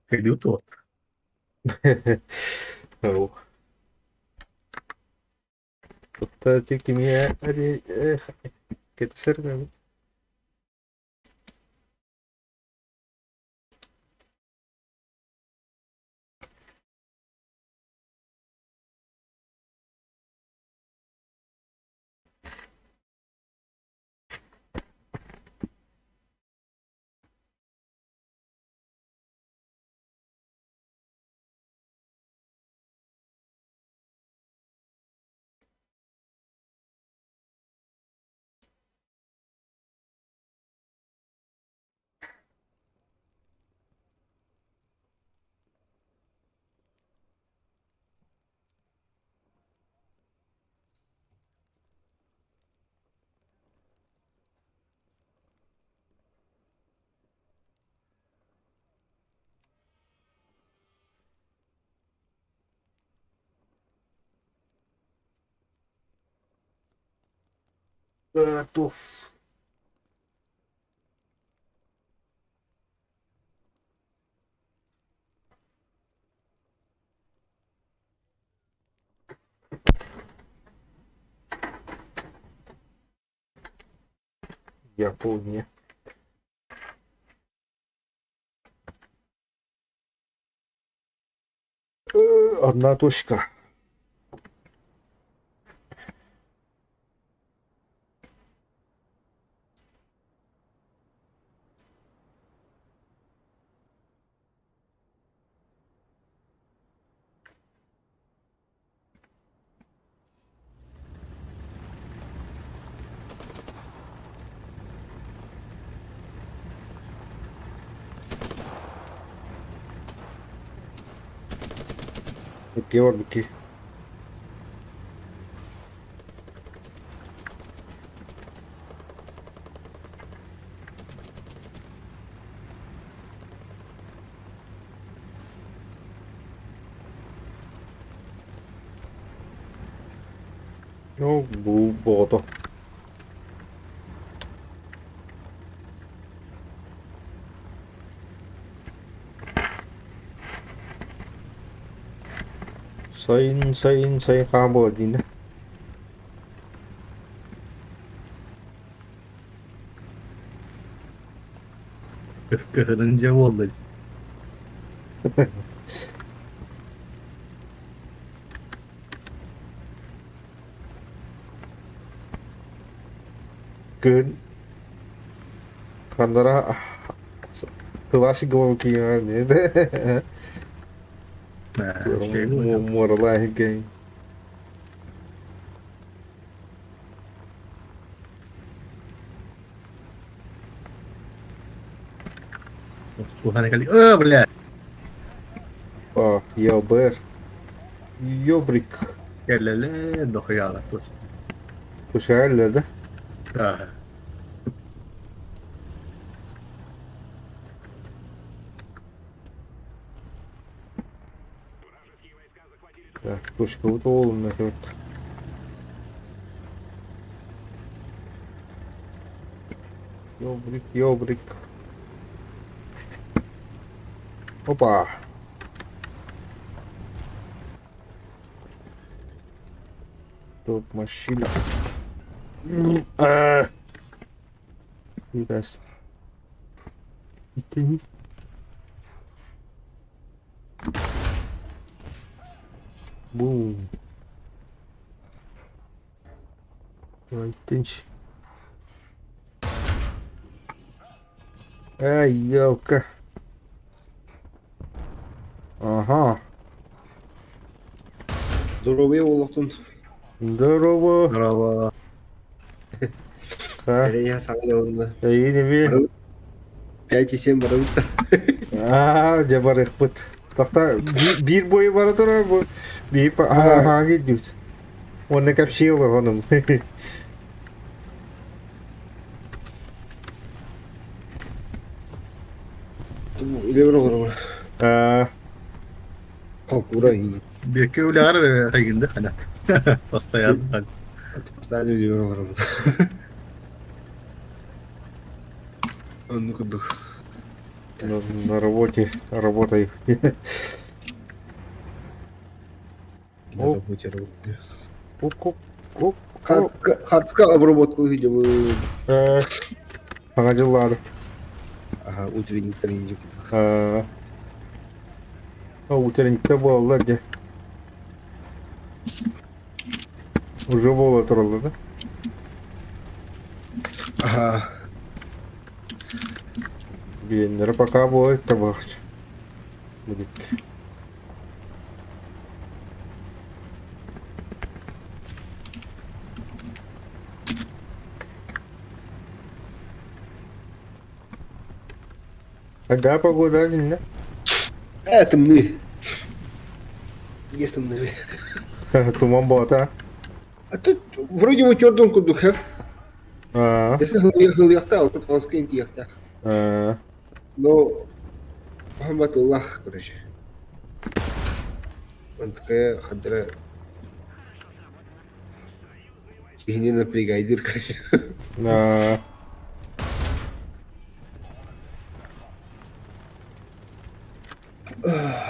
Perdeu todo. Oh. Тут кимия, que cerca. Готов. Япония. Одна точка. Бүке бар, бүке. Yok, bu boğdu. Sayın kabul edin. Kırınca mı oldu? Gün kanlara klasik gol ki yani. Ha, şey mi hocam? Moralahi game. Tuhan kali. Belah. Ah, yo ber. Yo brick. Gelele dokuyalar. Bu şehirlerde. Ha. Так, точка вот волн вот. Ёбрик, ёбрик. Опа. Тут машина. Biraz. Gitti. Boom. Gittinç. Эй, елка. Ага. Здоровый Олохтун. Здорово. Bravo. Ha, Я саңдауында. iyi ne bir. 5,7 барабыт. Aa, cabarık bıt. Takta bir boyu var da bu. Bir ha gidiyor. Onun kap şey var hanım. Илебер олар. Aa, Қалпура и. Bir köyler hayırlı halat. Постоянно. Постоянно илебер олар. Он ну-ка. на работе работаю. На работе работаю. Оп, оп. Хартска обработку видео. Аңажылады. Ага, утренний тренинг. Утренникте болды де. Уже бола тұрылды да. Ага. Бендері пока будет табақшы. Будет. Когда погода один, да? Темны. Есть темны. Туман бота. А тут вроде бы тёрдон кудуха. Если хыл яхта, а тут алскин яхта. Но Мухаммадуллах, короче. Он такая хадра. И не напрягай, короче.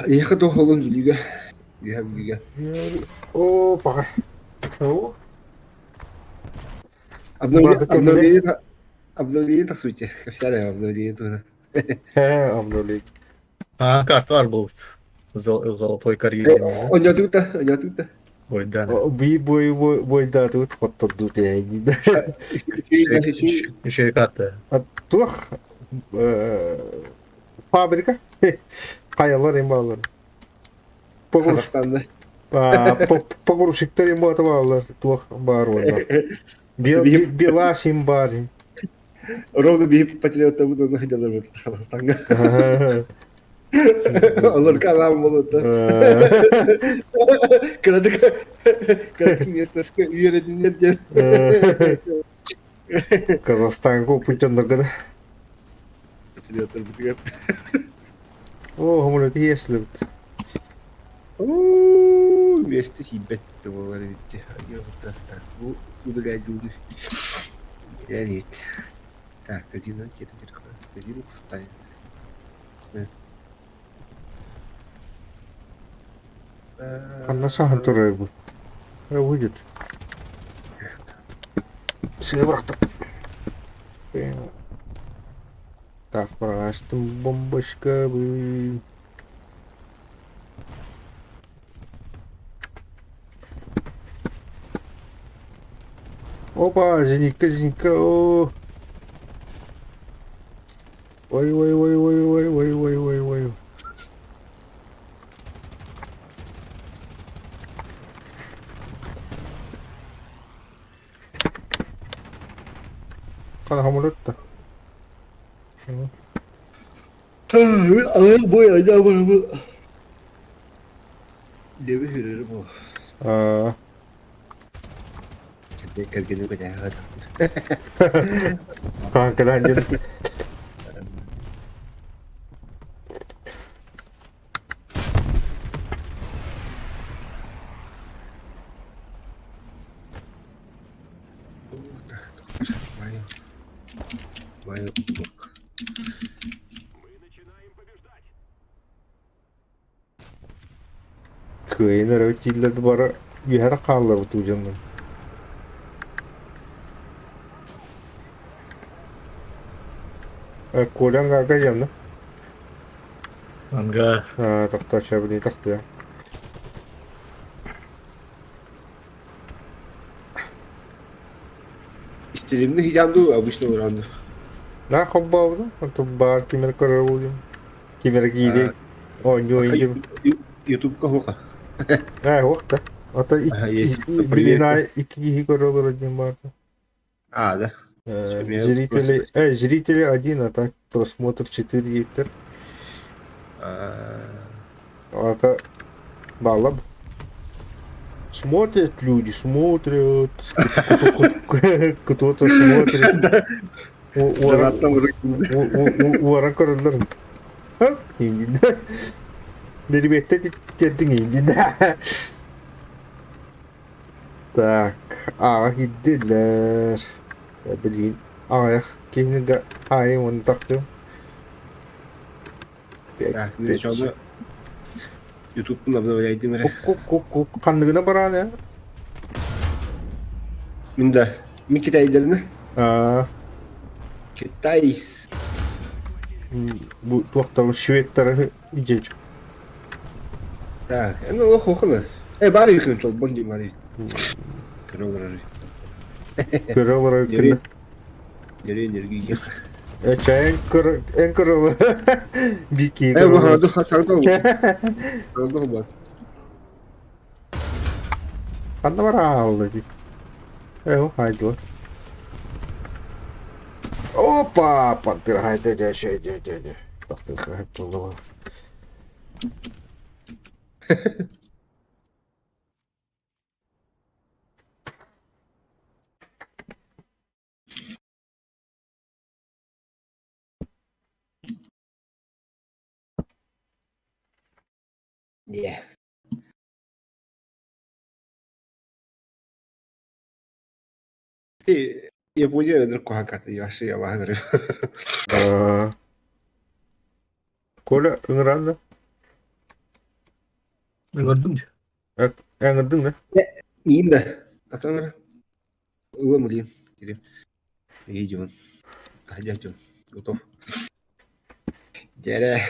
Я хотел холон лига. Я лига. Опа. О. Обновление, так сути. Официальное обновление тоже. Обнули. Ha kart var bu. Золотой карьер. Онятута. Ой, да. Bir boy da tut patladı yani. Еще и карта. Tuh fabrika. Kayalar imbalar. Pogruş Kazakistan'da. pogruşikler imbatı bağlar. Tuh var orada. Белашим бар. Ровно bir patriotта bunu nahidalar bu Kazakistan'da. Olur kalan buluttu. Краткий местность yönetiminden diye. Казахстан көпүлчөндөргө. Patriotlar bu diyor. О, хамулет если. Вместе хибетті болар етті. Bu удалять люди. Реалит. Так, казино, казино пустая. Анна сахан турай бу. Выйдет. Сыгы бырактым. Так, астым бомбочка бы. Опа, зенитка. О. Ой. Kana hamuretta. Ağır boy acaba bu. Levi hürürüm o. Ergenim kadar adam. Kanka bence Маю. Мы начинаем побеждать. köyün öğreticileri bara bir yere kalırlar bu tuğcanın. Kodan garga yandı. Anga. Takta çabini taktı ya. İstediğimde hicandu обычно uğrandı. Ne kabba oldu? Atı bar kimere karar oldu. Kimere giydi. Oyuncu. YouTube'ga hoka. Vakti. Ata есть iki kişi karar olur diyeyim barda. А, да. Зрители один, а так просмотр 4 литр. Это баллаб. Смотрят люди, смотрят. Кто-то смотрит. Уаран каралар. Индида. Бербетте кетtin индида. Так, gittiler. Ya bileyim. Kendine onu taktım. Так, мен чалды YouTube'un обновляйды мере. Kanlığına baran ya. Минда. Мен Китайдеріне. Китай. Bu doktorun Şvedleri iyice. Так, ну лох хохына. Бары үйкен чол, бон дейм бары. Кырылыр. Kırılır öykünde. Дерей. Çayın en kırılır. Bir ki Bu kırılır. harada hasarda oldu. Harada oldu. Kandı var aldı. Haydi var. Опа! Пантер, haydi şey. Bakın hep oldu var. Yeah. Япония далеко hakikaten yaşlı yalan herif. Kola ıngırandı. Gördün mü? Engırdın mı? İyiyim de. Zaten ılamalıyım. Gireyim. İyiyim. Hadi Готов. Gele.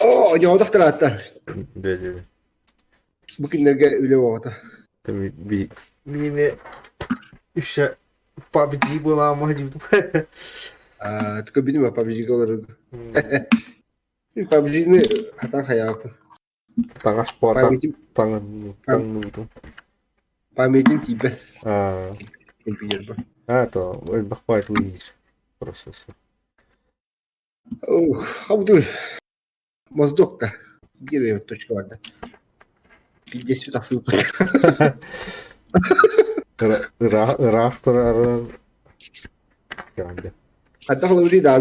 Oo, yoldak taraftar. Böyle. Bugünlerde öyle oldu. Tabii bir mini işe PUBG bulan macım. Tıkı benim ya PUBG'ga olarak. PUBG'ni hatan hayapı. Tangas potak Pametim, tangan tangan itu. pametim tiba. Ah, Kompiyar ba. to, bak pa itu proses. Oh, kamu tuh. Моздок да. Где точка вода? 50 так супер. Rachter geldi. Hatta kalau beri dah.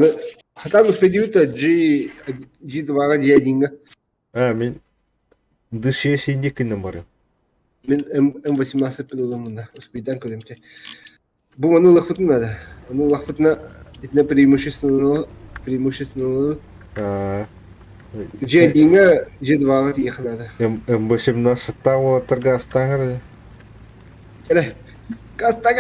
Hatta uspedi uta G2 G1. Ben dışıya sindik numarı. Ben M18 pelulang mana. Uspedian kalau macam. Bu mana lakutna dah. Mana lakutna itna преимущественно G1 G2 тиехала да. М18 того торгастангар. Ele. Gasta.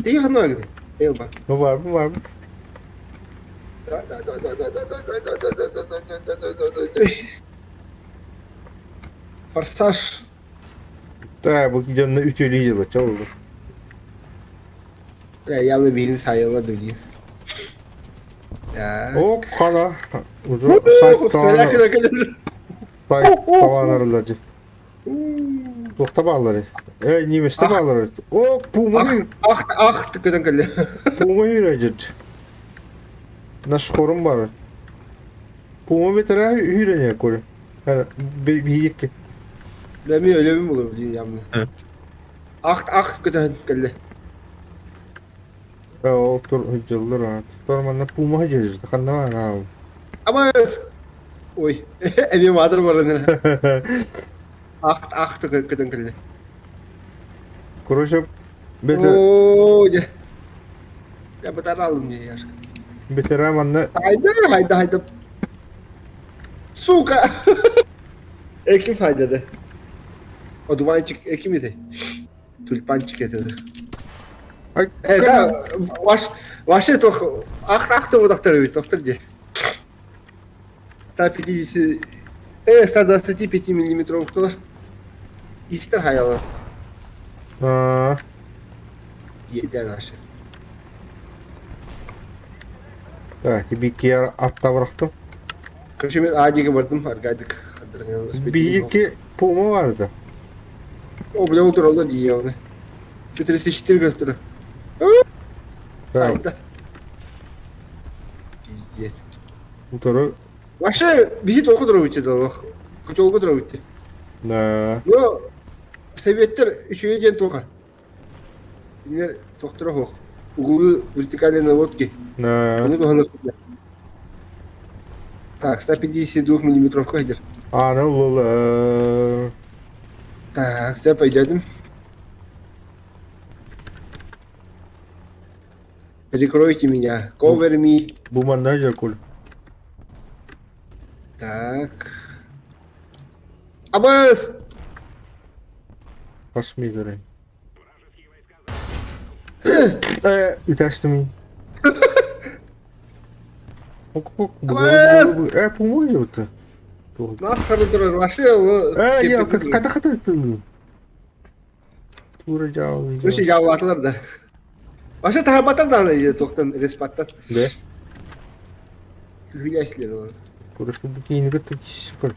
Тихо ногу. Элба. Ну var. Да. Форсаж. Да, bu gidiyorsun 3 ölü yılı çavurdu. Явно birini sayıla dönüyor. Ya. O kala. Uzun sayt tavanarılacı. Toxta bağları. Nimeste bağları. O pumunu Tıkıdan kalıyor. pumu yürəcək. Nasıl korun var? Pumu bitirə yürənə koru. Yəni bir yekki. Ben mi öyle mi olur dünyamda? Tıkıdan kalıyor. O tur hıcıldır ha. Tormanla pumu hıcılır. Kanna var ha. Ama oy. Evi vardır bu arada. Tıkıdan kalıyor. Короче, бете Oo ya. Ya betar aldım ya aşkım. bitirə manna Hayda. Suka. Ekim faydalı. O dumançık ekim idi. Tulpançık edi. Ay, Да, вообще только ахта вот второй, диye. 150, 125 миллиметровкалар. İster hayalı. Aa, Yedi aşağı. belki bir iki yer atta bıraktım. Короче, ben ağaca vardım, arkaydık. Bir iki pumu vardı. O bile olur diye onu. 404 götürü. Tamam. Sayda. Пиздец. Bu turu Вообще, бегит около дровити, да, хоть около дровити. ne? Но советтер üçüncü ден тока. Дилер доктора хох. Углы вертикальной наводки. Ne? Они тоже находят. Так, 152 миллиметров кайдер. Anıl. Так, все, пойдем. Прикройте меня. Cover me. Bu manaj yakul. Так. Абас! Kasmi göre. Itaştı mı? Ok. Pumu yuttu. Нас харудырар. Вообще, Ya kata. Turacağım. Короче, явлатылар да. Вообще, тахабатар да, тоқтан, респаттан. Ne? Hülyaslar var. Короче, bu kiyini gıttı sıkır.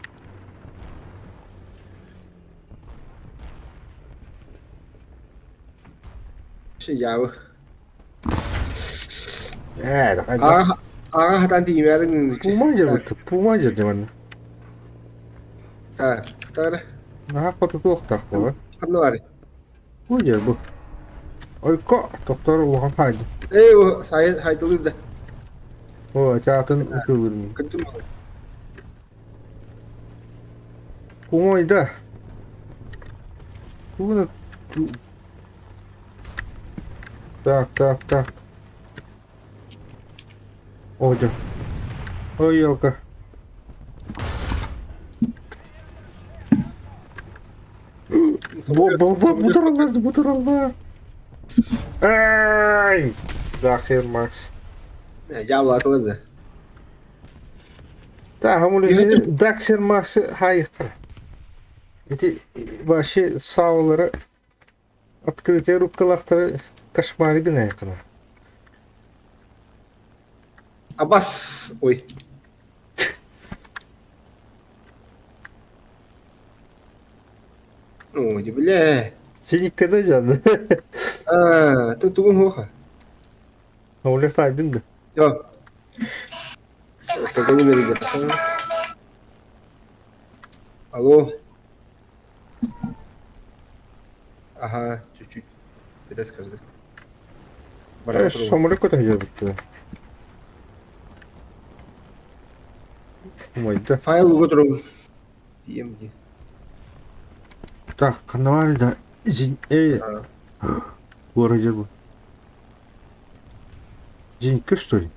Şey yağı. Daha Ağa hatan timerin. Pumaca diyorlar. Tak, tak. Nah, kota tuh tak kok. Kan var. Bu ya bu. Ay kok, doktor uang aja. O saya haydalı da. Oh, catın usulür mü? Kötü mü? Kumay da. Bunu tak. Hocam. Oh yok. Bu taraflar. Ay! Zahir Max. Ne Java atılırdı. Ta hamul Yönetim- edi Daxer Max'ı hayır. Эти ваши саулары открытые руккалактары кошмары гына якына. Abbas. Oy. Ой, бля. Синиккада жанды. Тут тугун хоха. Аулер тайдың да. Yo. Только не меридер. Алло. Ага, чуть-чуть. Это скажи. Шомры көтө жабытты. Мойда. Файл угодырым. DMD. Так, канавали да. Жин Городер бу. Жинка что ли?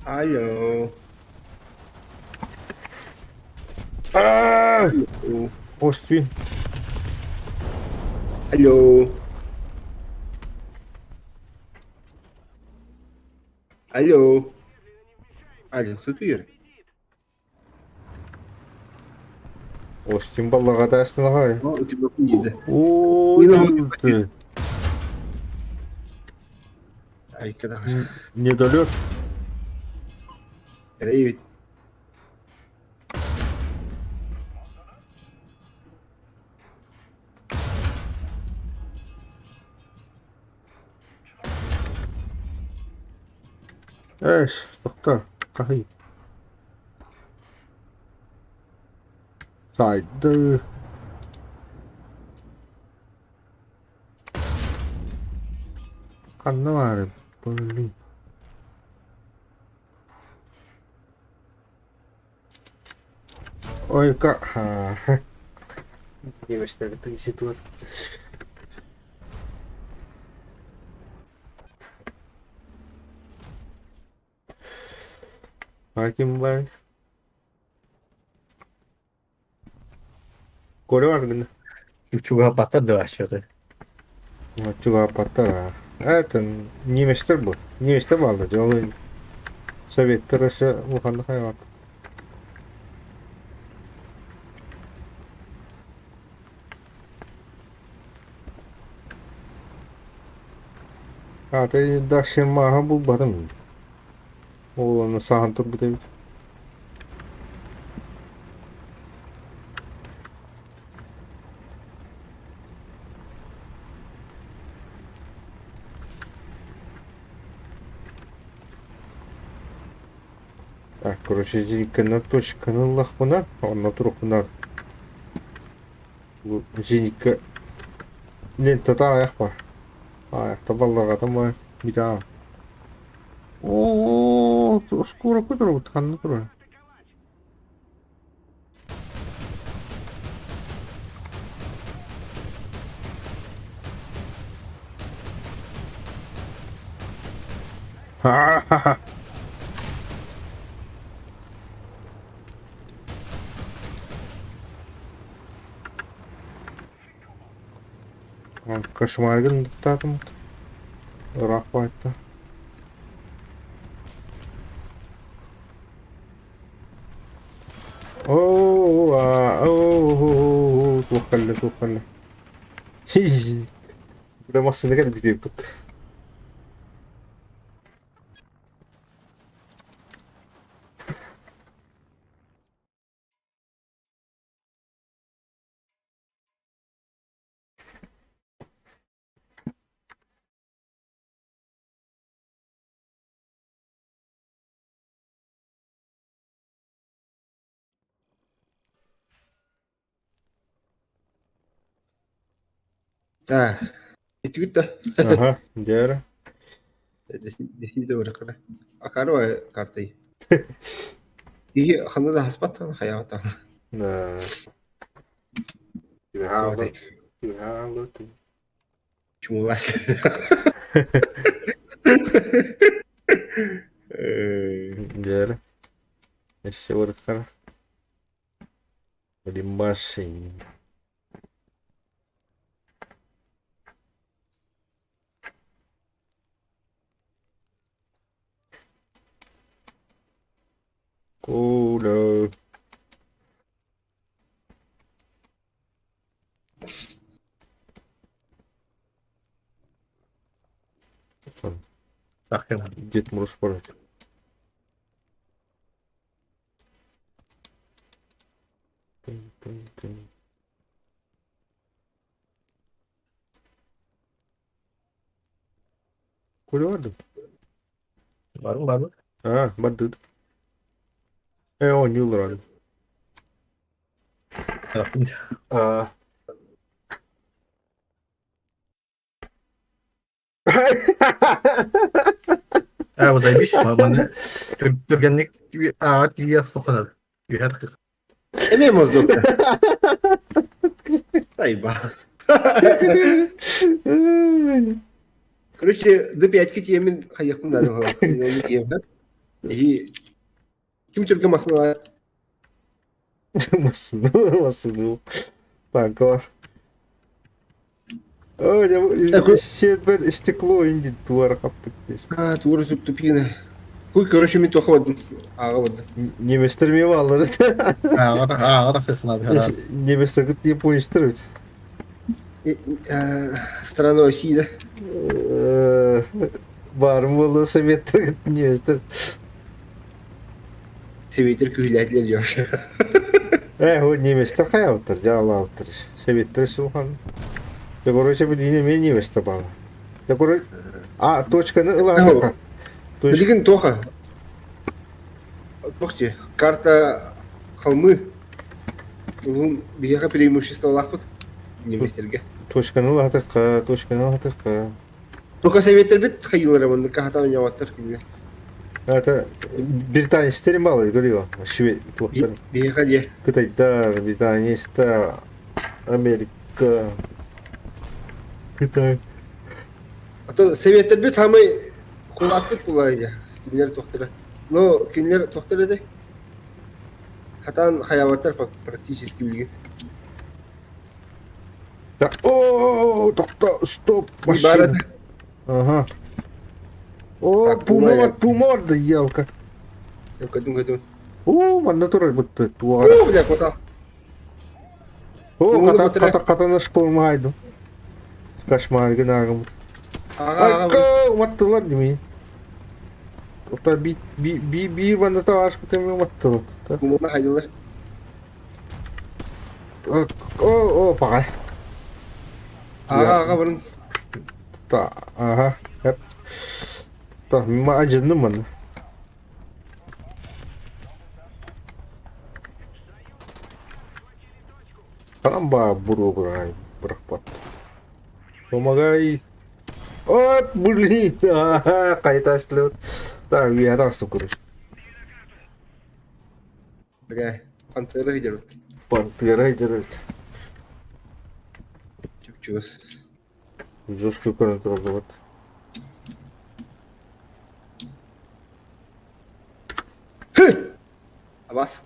Алло. Ааа! О, Оствин. Алло. Алло. Алло, кто ты? Остин баллага да астынага. У тебя книга. Ой, Уйна, Ай, когда недолет. рейвит. Эш, тоқтар, қағи. Сайды. Қанна бары, блин. Ой, ха. Девочка, это ситуация. Hakim var. Golü var gında. Чуга батырды aşağıda. Чуга паттара. Это неместер бұл. Неместер балды. Жолы советтер ашы ұлғанды хайват. Аты дашын маға бұл бадың. Ол оны саған тұр бұдай. Так, короче, жинканы точканы лақпына, онна тұрқына. Жинка лентада аяқ бар. Аяқта балларға да бар. Бида. О, скоро көтөрүп атканды тура. Ха-ха-ха. Кошмаргын даттадым. Рахматта. توكلنا ده مصر ده كان بيجيب كنت Так, itu kita. Aha, diğer. Di sini tuh udah kena. Akar wa karti. Iya, kan udah haspat kan kayak apa? Nah, dihalut, dihalut. Cuma lah. Diğer. Eşya uğraşlar. Jadi masing. Oh no. Так, я Дед может спорить. Kule vardı. var mı? Ha, vardı. Oynuyorlar abi. Aslında. Aa. Bu zajebiście, mamy organik я слухав. Югадки. Emeğim mozduk. Sayba. Короче, до 5 темин хаяктын да. И ким түргө масалар? Masını. Так, var. Öyle Так, bir стекло indi duvara kaptık bir. а, тур тупина. Хуй, короче, мен тоха вот. Ага вот. Неместер mi varları? Ага, фесна да. Неместер git Японистер. Страна России, да? Var mı valla Sovyetler git Неместер. Seviyetler kühülerdiler diyor. O Неместер kayavıtır, cağlavıtır. Sovyetler sulhan. Ya короче bir yine mi Неместер bağlı. Ya короче, точканы ылағатақа. Білген тоха. Тохте, карта холмы. Бұл бияға преимущество лақпыт. Неместерге. Точканы ылағатақа. Только советтер бит хайылар аманды кахата ойнаваттар келе. Это Британия стерим bağlı görüyor. Şivет tuhtları. Бияға де. Кытайдар, Британиястар, Америка, Кытай. Ата советтер бит хамы кулатпыт булайды. Кинлер тохтыра. Но кинлер тохтыра да. Хатан хаяваттар практически билген. Да, тоқта, стоп, машина. Ибарат. Ага. Так, бывает. Пуморда, елка. Кадун. Манда турар бұтты, туар. Бля, кота. Қатаныш болмайды. Кошмар, гынағым. Ага. Маттылар демей. Тоқта, би банда таваш бұтымен маттылар. Кумона хайдылар. Пағай. Ага, бұрын. Ага, hep. Mima acındım bana. Kanam buru bırak bat. Помогай. Блин. Кайта слет. Так, я так стукаю. Бля, пантера идет. Пантера идет. Чук-чус. Жестко контролировать. Абас.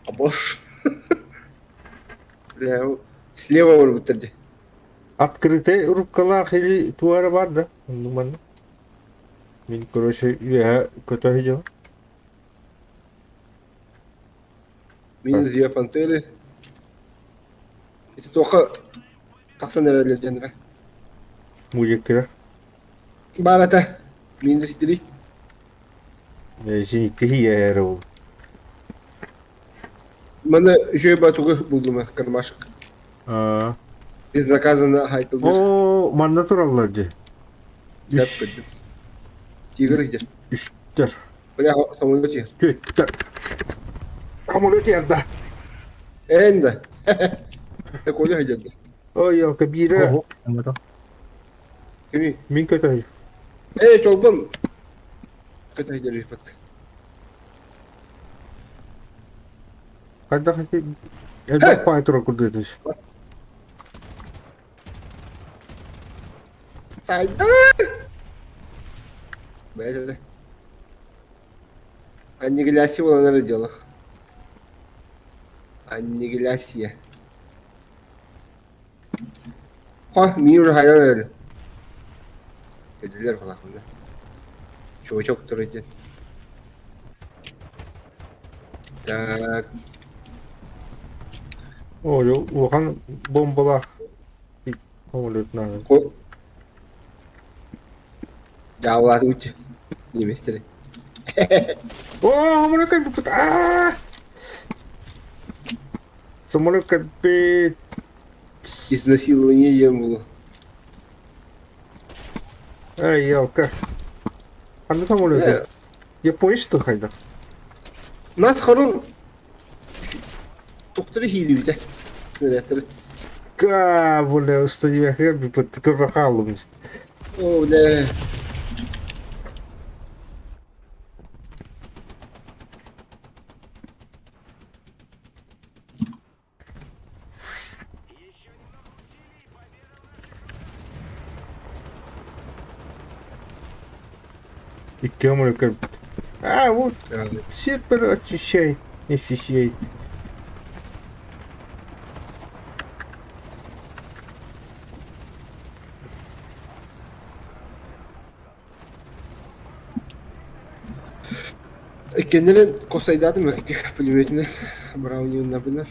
Абош. Бля, слева var bitirdi. Открытая рубкала или туара барда. Думаю. Min короче, я кто видел. Minus ya pantera. Itu toka taksan herhalde kendine. Мужик-то. Barata. Minus istedi. Извини, я рол. Bana şöyle batuğu buldum ben karmaşık. Безнаказанно haytıldır. Manda turallardı. Zap koydum. Tiger gider. Üçler. Bля, самолет yer. Götler. Amulet yerde. Ende. Koca giderdi. Ya kabire. Kimi? Min kötü. Çolban. Kötü gider pat. Hadi hadi. Elde paytura kurduyuz. Sayda. Böyle. Аннигиляция была на разделах. Аннигиляция. Мир уже хайдан herhalde. Kötüler falan bunda. Чувачок вроде. Так. Ой, оған бомбалар. Самолет надо. Ко... Жаулады учи. Неместері. О, самолет капит. Самолет капит. Изнасилование ем было. Ай, ялка. Қандай самолет? Япония что қайда? Нас хорон... Тоқтыры хейді бейді. Снарядтары. Ка, бля, 109 херби под коррахалом. О, бля. И камера как... вот, А, сервер очищай, не очищай. Kendine kosaydadım ya ki pulveritini Brown'un nabına.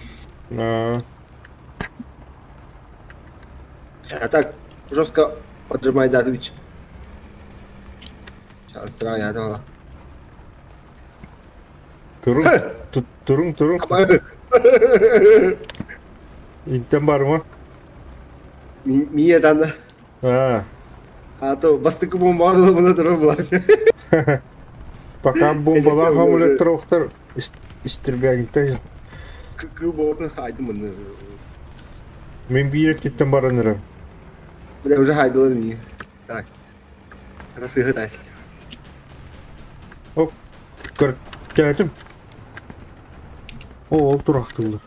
А так, жестко поджимай датович. Сейчас странно, да. Turun. İnten var mı? Miye'den de. А то бастык бомбалы bunu durur Пока бомбалар хамулет трохтар истербягинтен. Кы болатын хайды мыны. Мен бирет кеттен баранырым. Бля уже хайдылар мие. Так. Это сыгы тайсы. Оп, көрттәдім. О, ол тұрақтылар.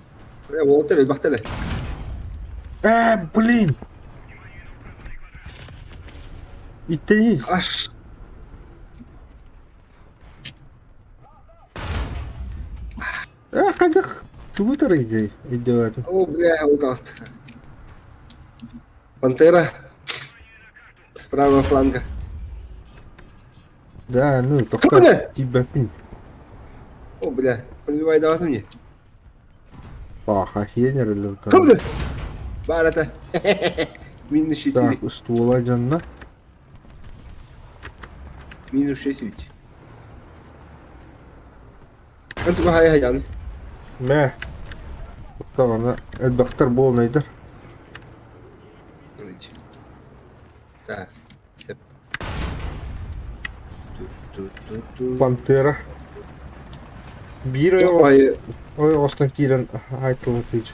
Бля волтер бахтеле. Блин! İtteni. Аш. Қайдақ. Твиттер идет. О, бля, удаст. Пантера. С правого фланга. Да, ну, Бля! только тебя пин. О, бля, подбивай давай мне. Хенер или Кымды! Бар это. Минус 4. Так, ствола жанна. Минус 6 ведь. Антуга хай жаны. Мә. Тоқтағана, әлбақтар болмайды. Так. Пантера. Bir ой остан кирен айтылып кич.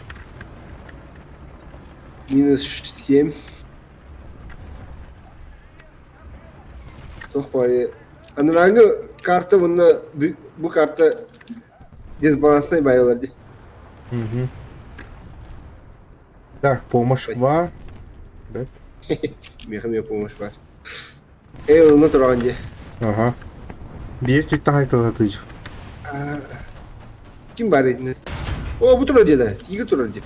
Минус 7. Тохпай. Анрагы карта бұны bu karta дисбалансный байыларды. Так, помощь var. Evet. Мехаме помощь бар. Оны тұрған де. Ага. Bir tütte айтылады. Kim бар еді? О, bu тұрар деді. Игі тұрар деді.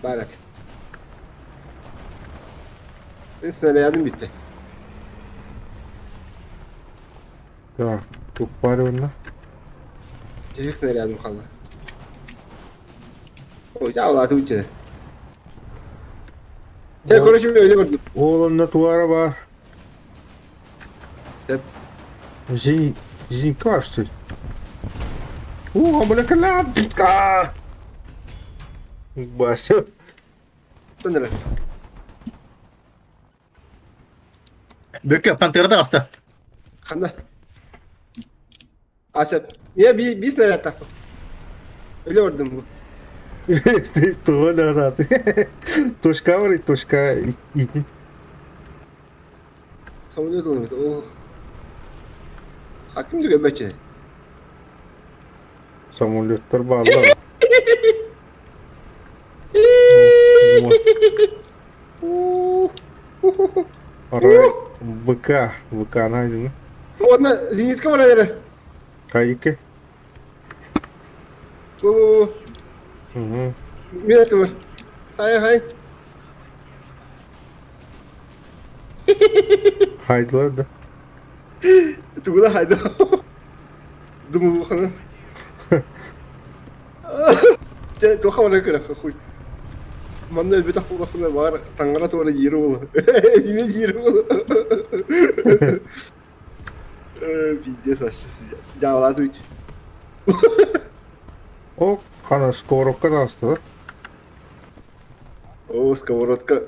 Бар еді. Ben снарядым bitti. Так, тут пару. Tek снарядым қалды. Ой, жаулады өтеді. Sen короче öyle vurdum. Oğlunda tuvara var. Sen Зинька, что ли? О, молекуляр! Бася. Tanrı. Böke Pantera'da hasta. Kanda. Asep. Niye bir снаряд tak? Öyle vurdum bu. Туля рад. Точка варить, точка иди. Samanyolu dolanmıştı. O. Hakim de göbekçe. Самолеттер барлар. Арай ВК найден. Ona zenitka var nere? Кайки. Bu. Угу. Minnet var. Say hay. Haydılar da. 누구나 하이드. 너무 하나. 쟤또 하나 그래 거기. 만날 비다 보고 하나 말 당가라 또는 이로. 이미 이로. Пиздец вообще. Ya ладуйте. O kana сковородка астı da. О, сковородка.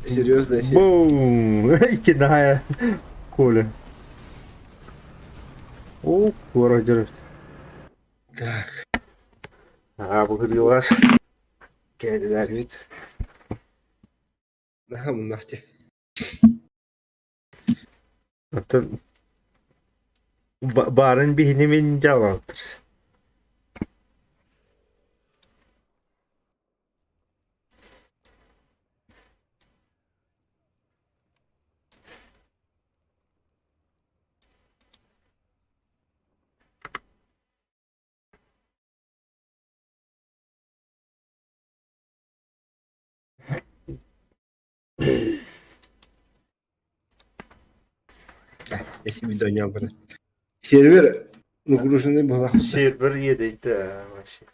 Серьезная сеть. Boom. İki daha ya. Коля. O korodер. Так. Bu hırgılar. Geldiler git. Ага, нахте. Hatta barın birini mince alandır. Если бы не было. Сервер нагруженный был. Server yediydi ha. Başı.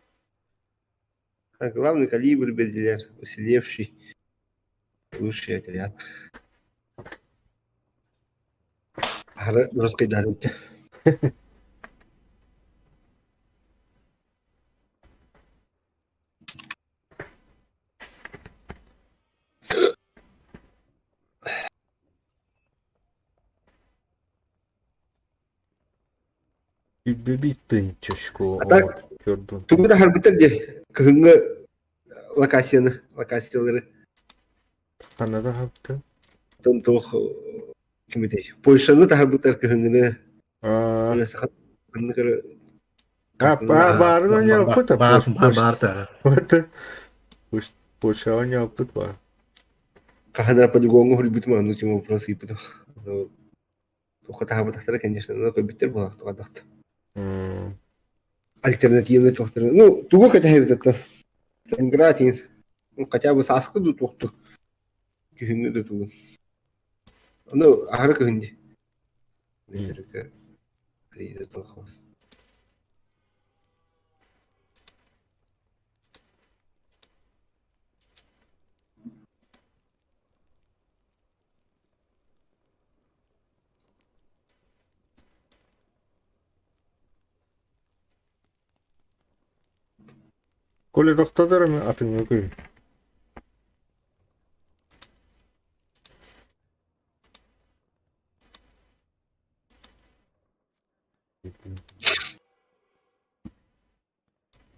А главный калибр беделер, усилевший. Лучший отряд. Раскайдарить. Bir bittin çocuk А так, gördün. тумда харбитер де кыгыңга локациялары Kanada yaptı. тонтох кимитей. Польшаны тахарбитер кыгыңны Aa. сахат кыры Barın onu yaptı da. Бар да. Вот. Польша он yaptı var. каханара полигону хурбит ману тем вопросы и потом. Только тахарбитер, конечно, но компьютер был автодакт. Альтернативный доктор. Ну, туго хотя бы это Сталинградин. Ну, хотя бы саска ду доктор. Кихинг ду туго. Ну, ахара кихинди. Нерека. Крида толхоз. Коля doktorlar mı atın yok öyle.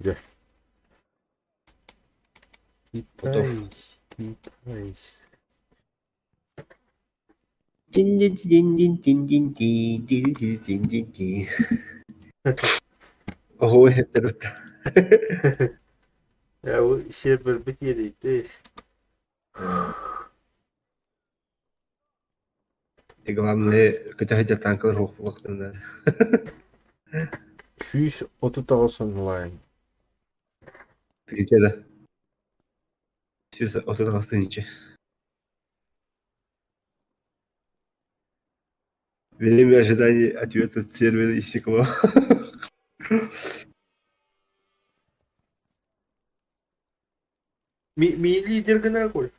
Gel. Gitmeyiz. Gitmeyiz. Дин дин дин дин дин дин дин дин дин дин дин. Ого, это вот. Ya o server bir yeriydi. И главное, когда хотят танкер хохлох надо. 230 online. Прилетело. Все от этого станете. Время ожидания ответа от сервера истекло. Mi lider gana koy.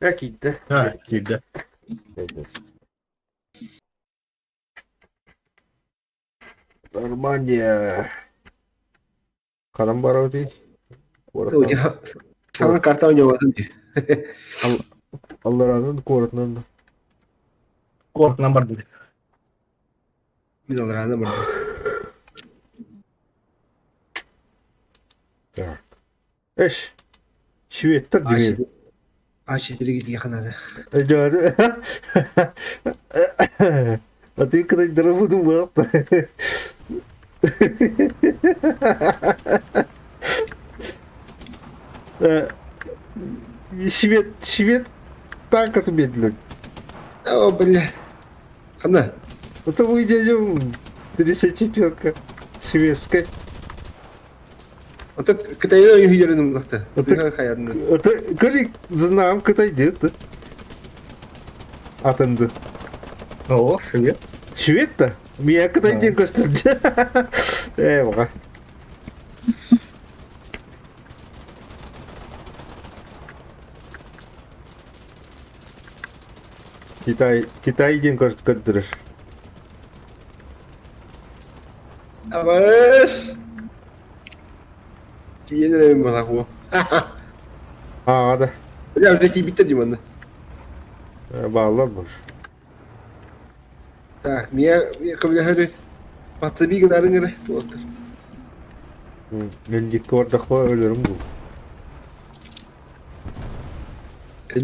Ya gitti. Ha, girdi. Нормально. Kadın var değil. У тебя самая карта у него в этом. Allah razı olsun koordinatında. Korkudan бар dedi. Минул рано было. Так. Eş. Şivettir değil. А4 гид ехать надо. Hadi. А ты когда доработал был? Швед так это медленно. О, бля. Хана. Это мы идем 34-ка шведская. Это Китайда не видели на так-то. Это хаядно. Это, говорит, знам, когда идет. atındı. Oo, şöyle. Şvet de. Bir yakıda diye gösterdi. Eyvah. Kitay diye gösterir. Abaş. Yenilerim bana bu. Aa da. Ya öteki bitti diyorum onu. Bağlar boş. Tak, Mia kabul hadi. Patsa bir gün arın gene. Otur. Önceki orada koy ölürüm bu.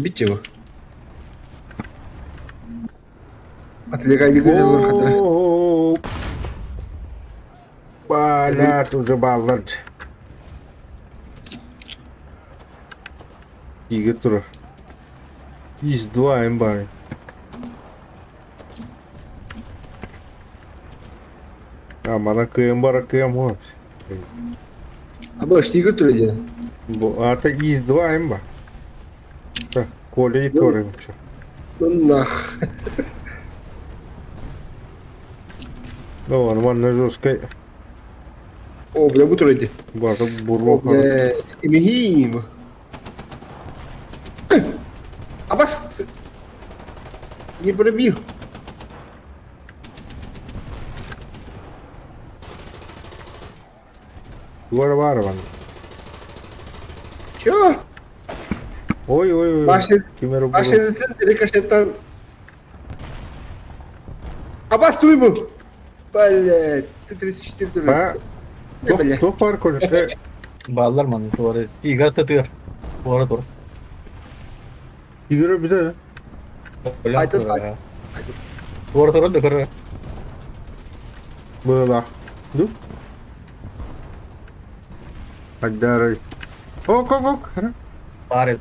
Bitti bu. Atilla kaydı güzel olur hatıra. Oo. Bana tuzu bağlar. İyi götürür. İzduvayım bari. Ya bana kıyım bara kıyım hoş. Abaş diye götüreceğim. Bu artık izduvayım bak. Koleyi torayım. Bunlah. No, man ne жорсткой. О, бля, götüreceğim. Бата О, бурбо. бля, имеем. Abbas. Не пробил. Var var. Чё? Ой. Başladı. Кимера Başladı. Ricochet'ten. Abbas duy bu. Блядь, ты 34 duruyor. Ha? Ne böyle? Кто паркур? Bağlar mı? Doğru. Tiga tatıyor. Doğru doğru. Игорь bir de. Öyle Haydi, doğru haydi. ya. Doğru doğru da kırır. Была. Ду? Отдарай. Ок.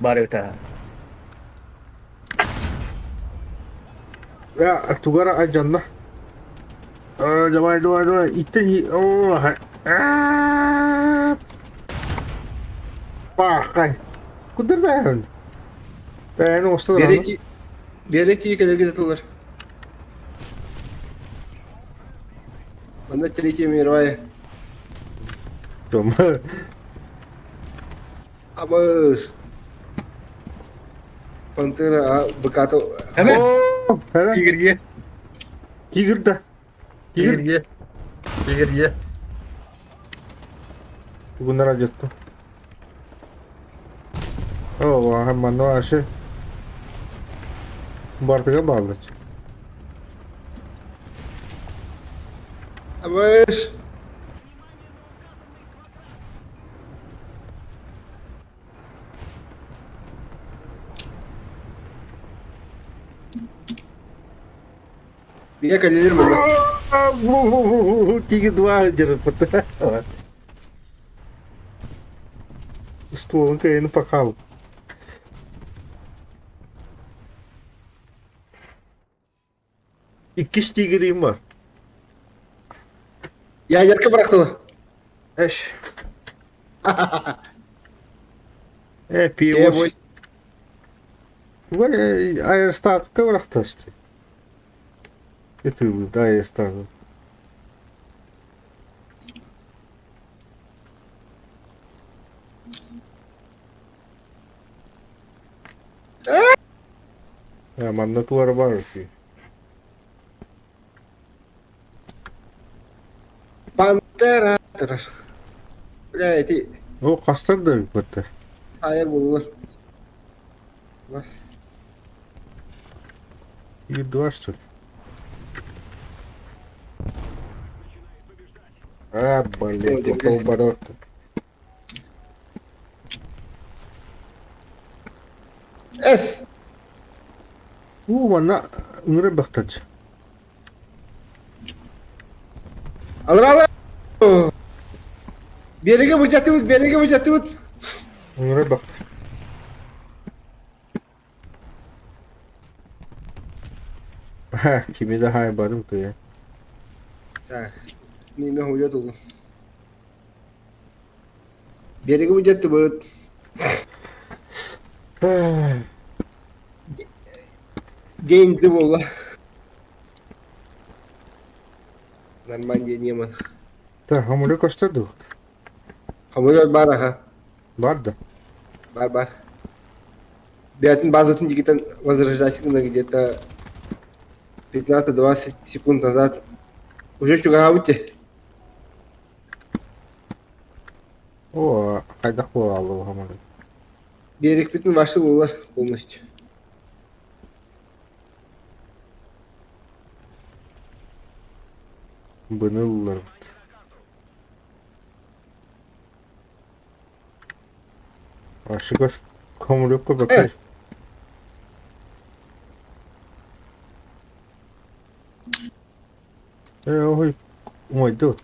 Bari ta. Ya tugara ajanna. Давай. İtti. Kay. Kudur da yani. Ben olsun. Берете kadar güzel olur. Bana третья мировая. Tamam. Abbas. Pantera, Bekato. Hemen. Hemen. Tiger ye. Tigir de. Tiger Tigir. ye. Tiger ye. Bunlar acıttı. Oo, hemen o aşı. Bartıga bağlı. Abbas. Меня коллеги Tigir dua jerepet. Стволын kayını pakal. İki tigiriyim var. Я ярко бıraktı. Eş. Я Piyos. boş. Böyle ayrıstar kıvraktı işte. Getirdi ayrıstar. Ya manda tuara var sih. Pantera terus. Bля, эти O kastar da bir batı. saya bulur. Bas. И два что ли? А, блин, Ой, да, попал блядь. оборот. Es. Bana ngırebaktaç. Alır. Berege bu jatuh. Ngırebak. Ha, kimi de haybanım ki ya. Так, не могу я тут. Берега bu jatuh. Гейнди болла. Нормальный неман. Так, hamurı gösterdik. Хамылет бар аха. Var da. Бар. Биатын базатын дигитан возрождательно где-то 15-20 секунд назад. Уже чуга аути. O kaydak bu aldı o hamurı. Берег битин ваши лулар полностью. Bınıllar. Aşık aşk hamurı yok bakar. Evet. Ой, мой дот.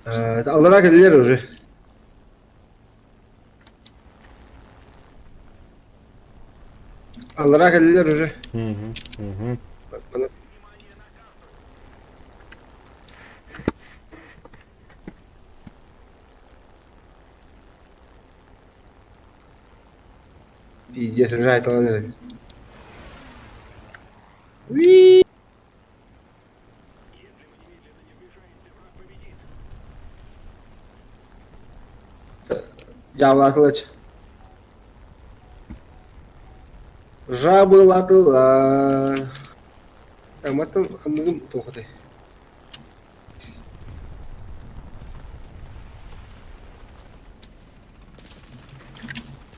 Это Аллара кадилер уже. Аллара кадилер уже. Hı. Bana- Пиздец, рожает Аллара. Жабылатылыч. Жабылатылар. Аматтан хындыгым тоқытай.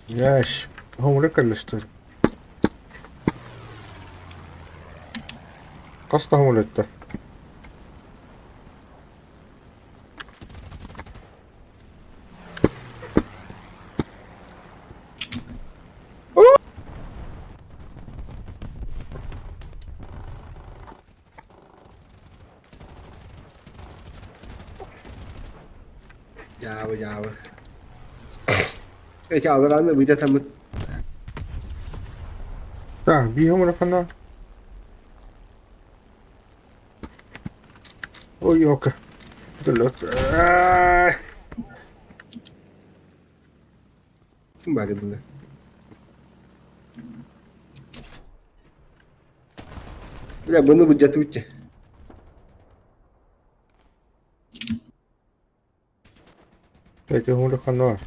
Yaş. Hamurı karıştır. Kaçta hamur etti? Жабы. Эти Аллараны выйдет там. Так, bir hamur efendim. Ой, yok. Dur lan. Kim bari bunda? Bля, bunu bu jatı. Peki hamur efendim var.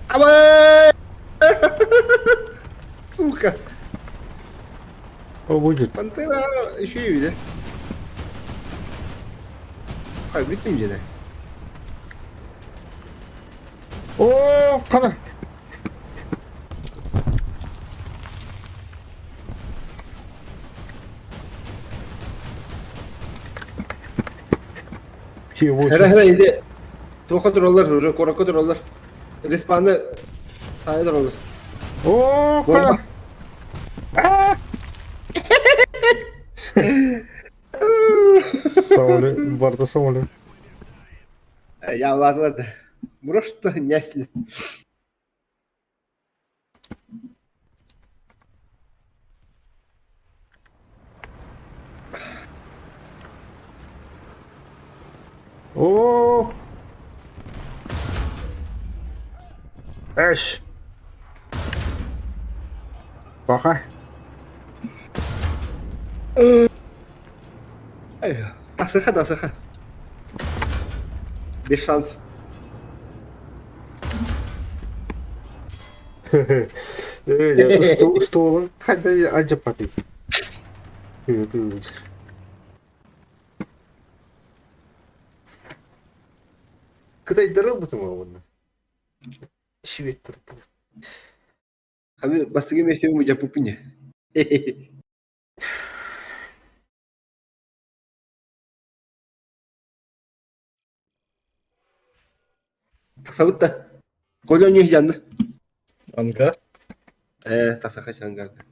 Aba! Сука! O vücut. Пантера еще и видит. Ай, битим где-то. Oo, kana. Ki bu Hele indi. Toka dururlar, уже koraka dururlar. Respawn'da sahaya dururlar. Oo, kana. Самолет, борта самолет. Я ладно. Брошь-то нясли. Oo. Eş. Baka. Тасыха. Без шансов. Öyle stolun hadi acı patı. Куда дорогу там вон? Швед пропал. Abi bastırı mesleği mi yapıp ne? Sabit da. Gol oynuyor yandı. Anka. Tasaka şangardı.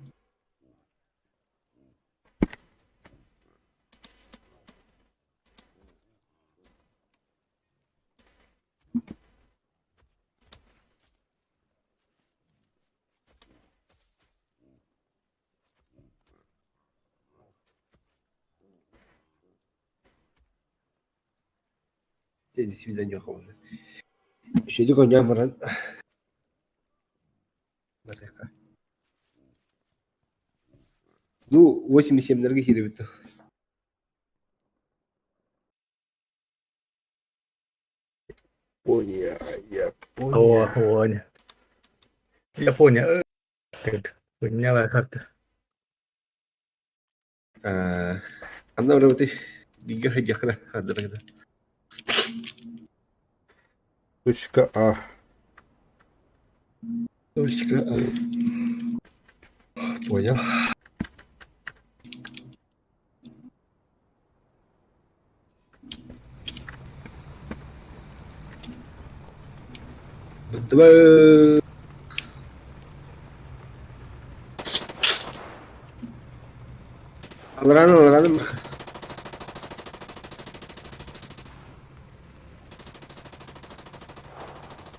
До свидания, холодно. Ще до коня маран. Барека. Ну, 87-лерге хиребит. Япония, О, Япония. Япония. Япония. Поняла карта. Анда ora бути биге хаjakra хадыргыда. Точка А. Точка. Понял. Давай. Алраны.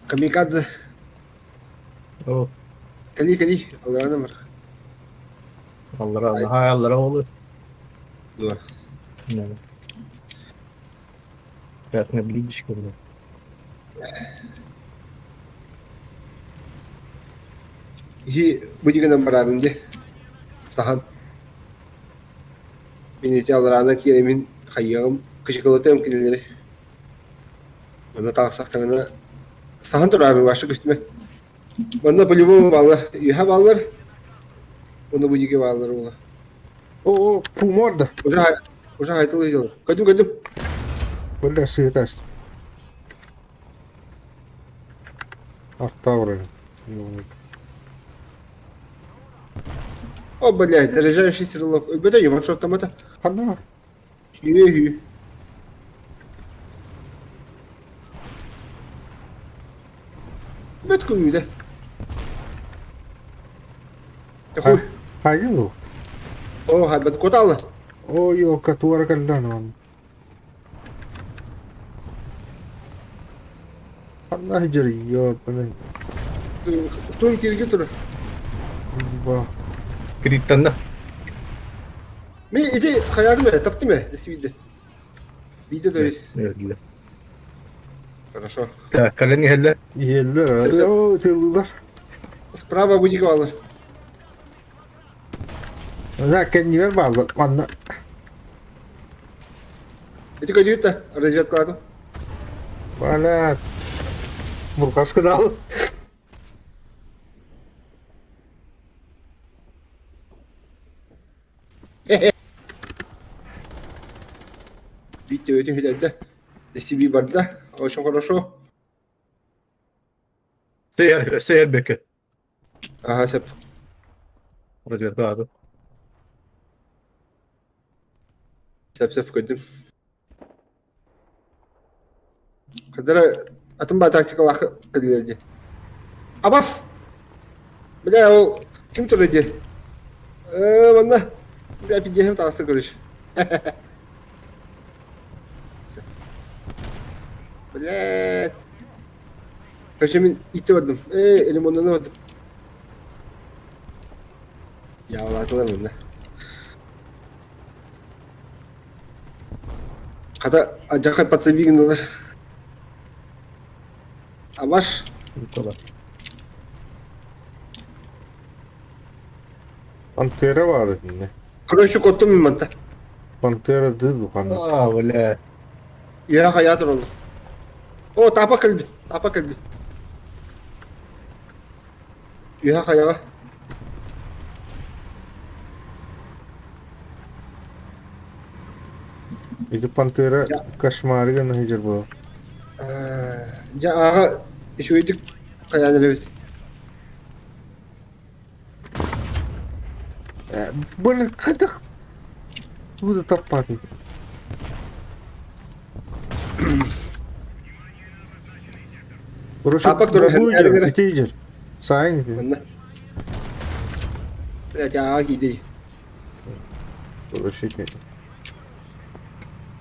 Камикадзе. О, Кали. Алраны мар. Allah hay Allah olur. Дуа. Yani. Ben ne bileyim iş kurdu. Hi bujigana bararınca. Sahan. Beni te alrana kiremin hayyam kışıkalatam kineleri. Ona taksaklarına sahan turar başlık üstüme. Bana по-любому bağlar. Yuha bağlar. Ona bujige bağlar ola. О, пум orada. Уже haytalı izliyorlar. Kadım. Бля, светаст. Арта вроде. О, блядь, заряжающий стрелок. Беда, я ваншот там это. Ана. Хи. Бет кулуйда. Такой. Haydi bu. О, хайбат коталы. Ой, о, катуара калдан. Ана хижер yiyor bana. Стой, кирги тур. Ба. Grid'den de. Ми иди hayatım ya, taptı mı? Видео. Видео то есть. Öyle. Хорошо. Ya kaleni helle. Yerler herhalde. O tığlılar. Справа будет bağlar. Zaten ver bağlı. Anla. Эти кодиют то разведку атом. Bana. Burkas kıdal. Видите, этим глядя. Себе борда. Очень хорошо. Seher beke. Ага, сеп. Rozet abi. Сеп koydum. Kadar atım ba taktikal akı kadilerdi. Abas. Bля, o kim turacı? Bana. Bля, pideyim tasta görüş. Bля. Kaşımın iti vardım. Elim ondan vardım. Ya Allah'tılar bunda. Kata acayip patsa bir gün dolar. Abaş. Bu kadar. Pantera vardı yine. Kroşu kottum mu manta? Pantera değil bu kanka. Aa öyle. Ya hayatır oldu. O tapa kalbit. Ya hayat. İdi Pantera Ya. kaşmarı gana hicir bu. Ya aha şu idik kayanır evet. Böyle kıdık. Bu da tapmadı. Burası Tapak durun, bu her yere. hicir. İti hicir. Sayın hicir. Bunda. Ya gidiyor. Burası hicir.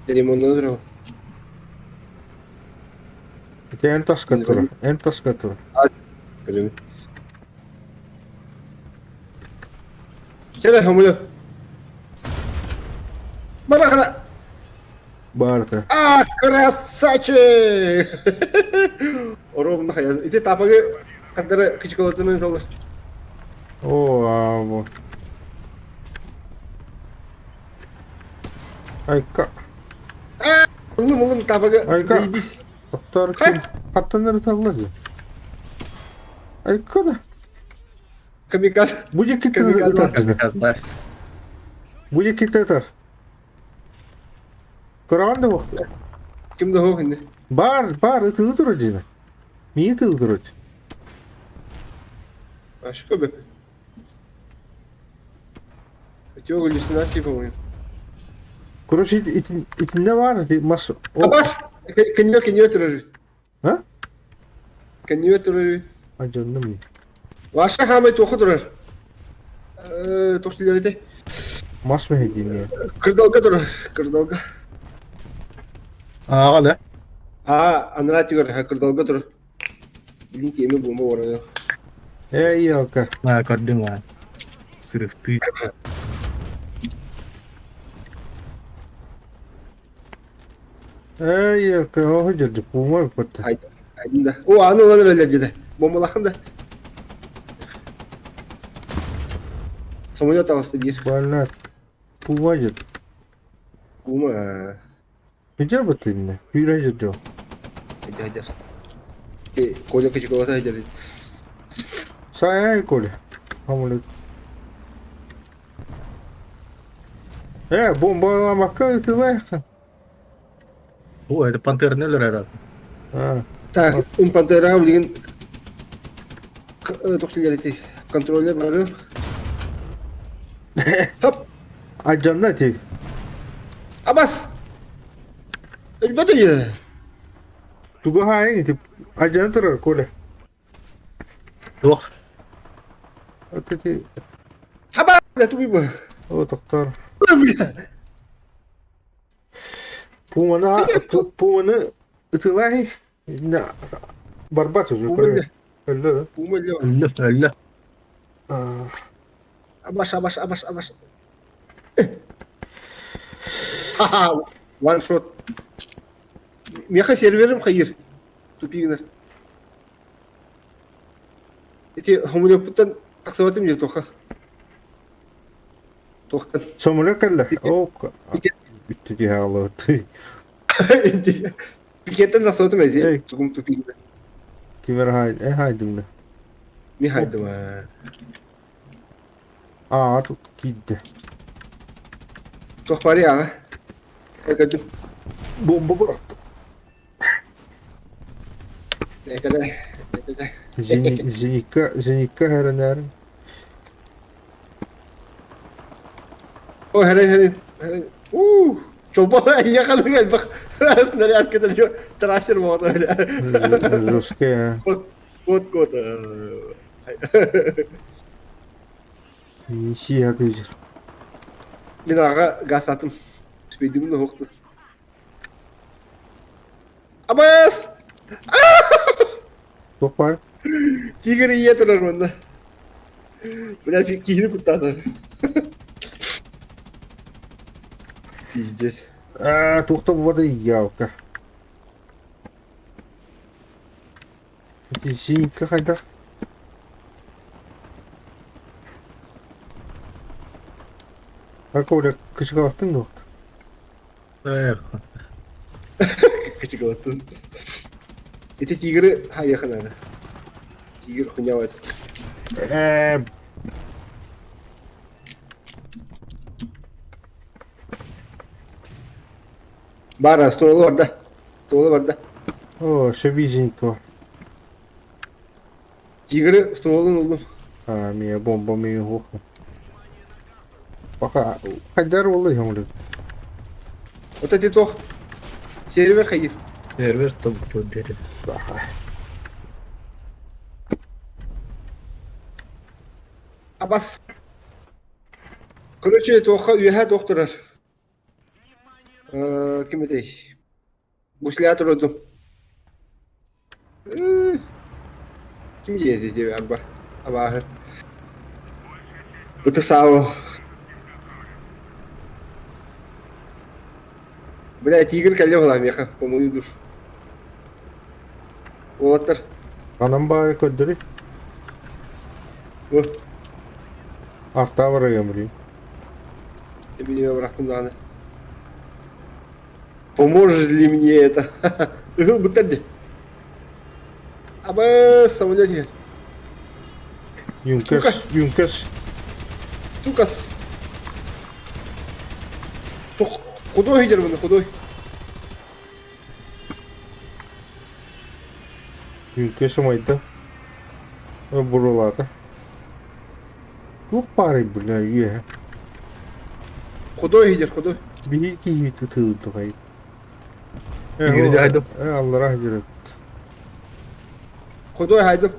Dedim ondan sonra. İti en tas katura. En tas katura. Kalemi. Şöyle hamile. Bana kana. Barda. Красавчик! Ровно hayal. İti tapakı kadar küçük olduğunu insanlar. O bu. Айка. Улым, табага, Айка. заебись. Доктор kim? Katlanları tavlar ya. Айка да. Камиказ. Будет киты Камикадзе. ытар Как жина. оказалось. Будет киты ытар. Көргәндә бу. Кимді хоқ енді. Бар, ытылы туры жина. Мие ытылы туры. Ашы көбі. Өте өлісін асып ойын. Короче, итinde var di mas. Абас! Кенеу тұрыр. Ha? Кенеу тұрыр. Acındım ya. Ваша хамай тоқы тұрыр. Тоқсылар ете. Mas mı hediyem ya? Кырдалға тұрыр. Кырдалға. Ağa da. Анрат югар, кырдалға тұрыр. Билин теме бомба орады. Ey yaka. Ha gördüm ha. Sırıftı. Ey yaka. O hıcırdı. Puma bir patta. Айдында. О, аны олар өлер деді. Бомбалақын да. Самолет ағысты бер. Bana. Puma hıcırdı. Бума. Hıcır batı ne? Hüyre hıcırdı o. Хайдар. Те, Коля качеколата хайдар. Saya kole. Hamle. Bombalamakka ытылайсың. О, это пантера нелер этот. Ha. Так, пантера деген тоқсылар ете. Контролер бары. Хоп! Acanda ti. Абас! Ölbet öyle. Tuga hayın iti. Acanda turar kole. Yok. Öteti. Абас! Да туби bu. O doktor. Puma'nı ытылай. Ne? Barbat özür. Puma Öldü. Бума лево. Öyle. Абас. Ха-ха! One shot. Меха серверім қайыр. Тупигінер. Эти хомулепуттан тақсыватым жел тоқа. Тоқтан. Somulya kalla. Oka. Bitti ki halı. Пикеттен тақсыватым Эй. әзе. Тұғым тупигінер. Kimer haydi. Haydim da. Ми хайды ма. Tut giddi. Тоқ бари аға. Әкәдім. Bomba bıraktı. Әтәлі. Zinika her nerin. О, хәрен. Чолпан яқаны гәл бақ. Снаряд кетер жо. Трасер болды öyle. Жестко ya. Код. Siyah gıcır. Мен аға газ атым. Спейдімін де оқты. Абас! Topar. Тигр ие тұрар мұнда. Бля, кейіні құттады. Пиздец. To'xtab bo'ldi yavka. Zinika qayda? Qo'lga kichik otdingmi? Качы қалатын. Это тигры... яқын ана. Тигр хуйняват. Бара, столы бар да. О, шабизенько. Тигры столын олдым. Мия бомба мия хоху. Бака, қайдар олай хомлы. Вот эти тоқ. Сервер хайыр. Server tabii deri. Абас. Короче, тоққа үйәһә тоқтырар. Кім етей? Гуслятор одым. Кім еді деп арба? Абағыр. Бұты сауы. Бля, тигр кәлі болам яқа, по-мою душ. Олаттар. Анам бары көддірі. О, Арта бары емрі. білеме бірақтым дағаны. Поможешь ли мне это? Игыл бутырды. Аба самолете. Юнкерс. Сука. Худой идер bunu худой. Юнкерс майда. Бурулата. Ну, пари, бля, е. Худой идер худой. Bir iki tutuldu kayıp. Yürüdü, haydi. Allah rahmet eylesin. Худой haydi.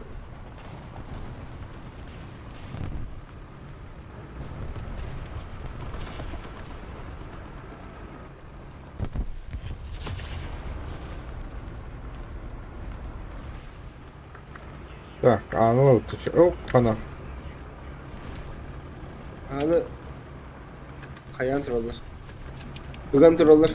Так, ну вот, оп, ana. Anı kayan turallar. Bugün turallar.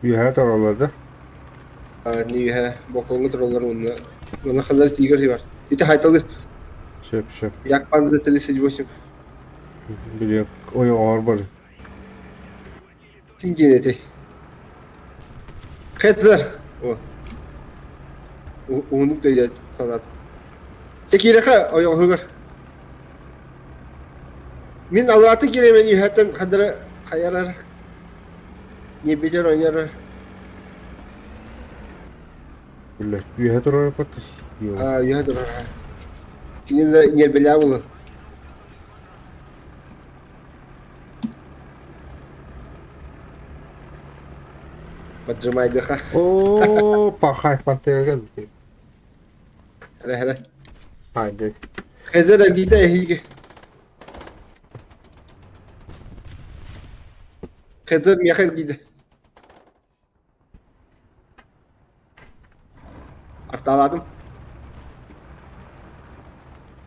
Bir her taraflarda. Niye bokonlu turallar onunla. Ona kadar sigar var. İti haytalı. Şep. Yak bandı da 38. Biliyor. O ya ağır bari. Kim cineti? Ketzer. O. Unuk da ya sanat. Çekire ka o ya hıgar. Min alratı giremen yuhatan kadar kayarar. Ne becer oynar. Biliyor. Bir her tarafı patış. Yok. Yuhadır. Kinin de yer belavulu. Поджимай дыха. Oo, pahay pantera geldi. Hele. Haydi. Хезера гиде хиги. Хезер мяхел гиде. Artaladım.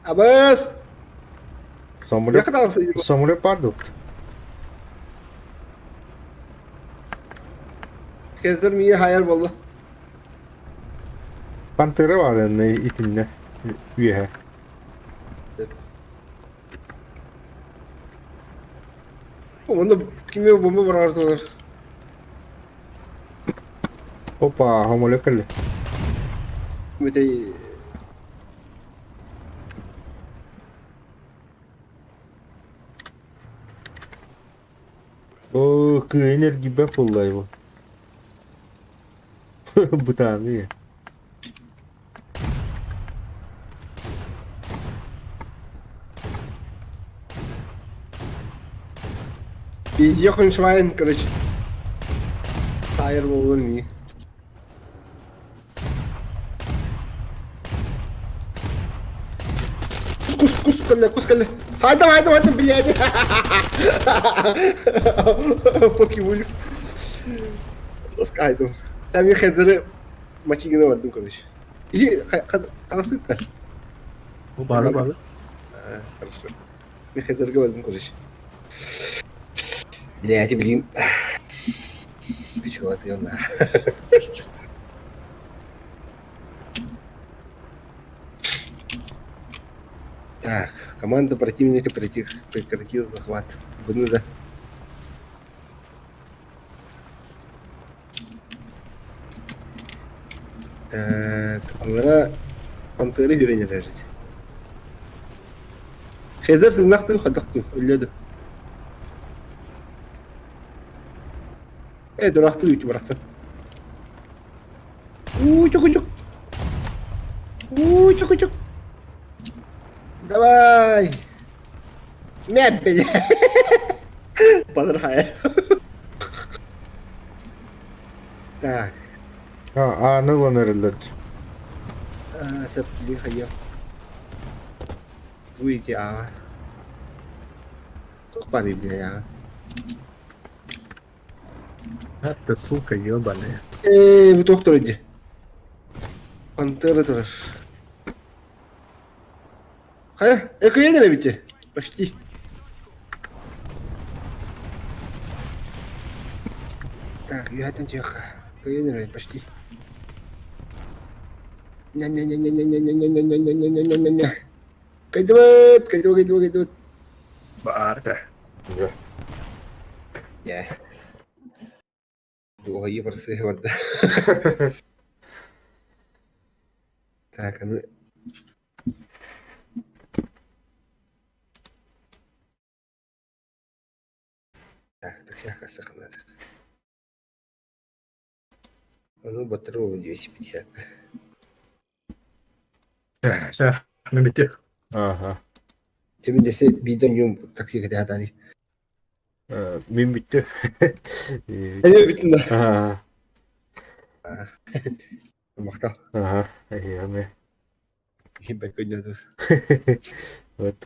Abas. Ne Samurep. kadar sayı? Samurep pardon. Hezir miye hayal valla. Pantera var yani itimle. Üye. Onda kimi bomba var orada. Hoppa, homolekali. Mütey. O enerji be fullay bu. Bu tane iyi. Ехаем Швайн, короче. Сайр волны. Кускали. Haydi, блядь. Покивулю. Скайду. Там я хедзеры мачигine vardım короче. İyi, kalsın. Bu bağlı. Хорошо. Я хедзерге vardım короче. Блин. Чего ты на? Так, команда противника прекратила захват. Бнуда. Так, onlara pantere güvenilir herhalde. Хезер тырнақты, қадақты, өледі. Дурақты үйті бұрақтын. Чук. Давай. Мебель. Подрахай. Так. Anıl önerilir. Сапли ходил. Будете, Тут пары, бля, Hatta suka ебаная. вы кто иди? Пантера тоже. Экоедер ведь? Почти. Так, я там тихо. Экоедер почти. Ня-ня-ня-ня-ня-ня-ня-ня-ня-ня-ня-ня-ня-ня. Кайдывает. Барда. Да. Я. Долго ебарсы говорда. Так, а ну... Так, всяко надо. А ну, батарея 250. Все, ми біти. Ага. Тебе десе бидон юм такси кете хатани. Min bitti. Эне битэн да. Ага. Мактал. Ага. Я Хибэк көйнөдүс. Вот.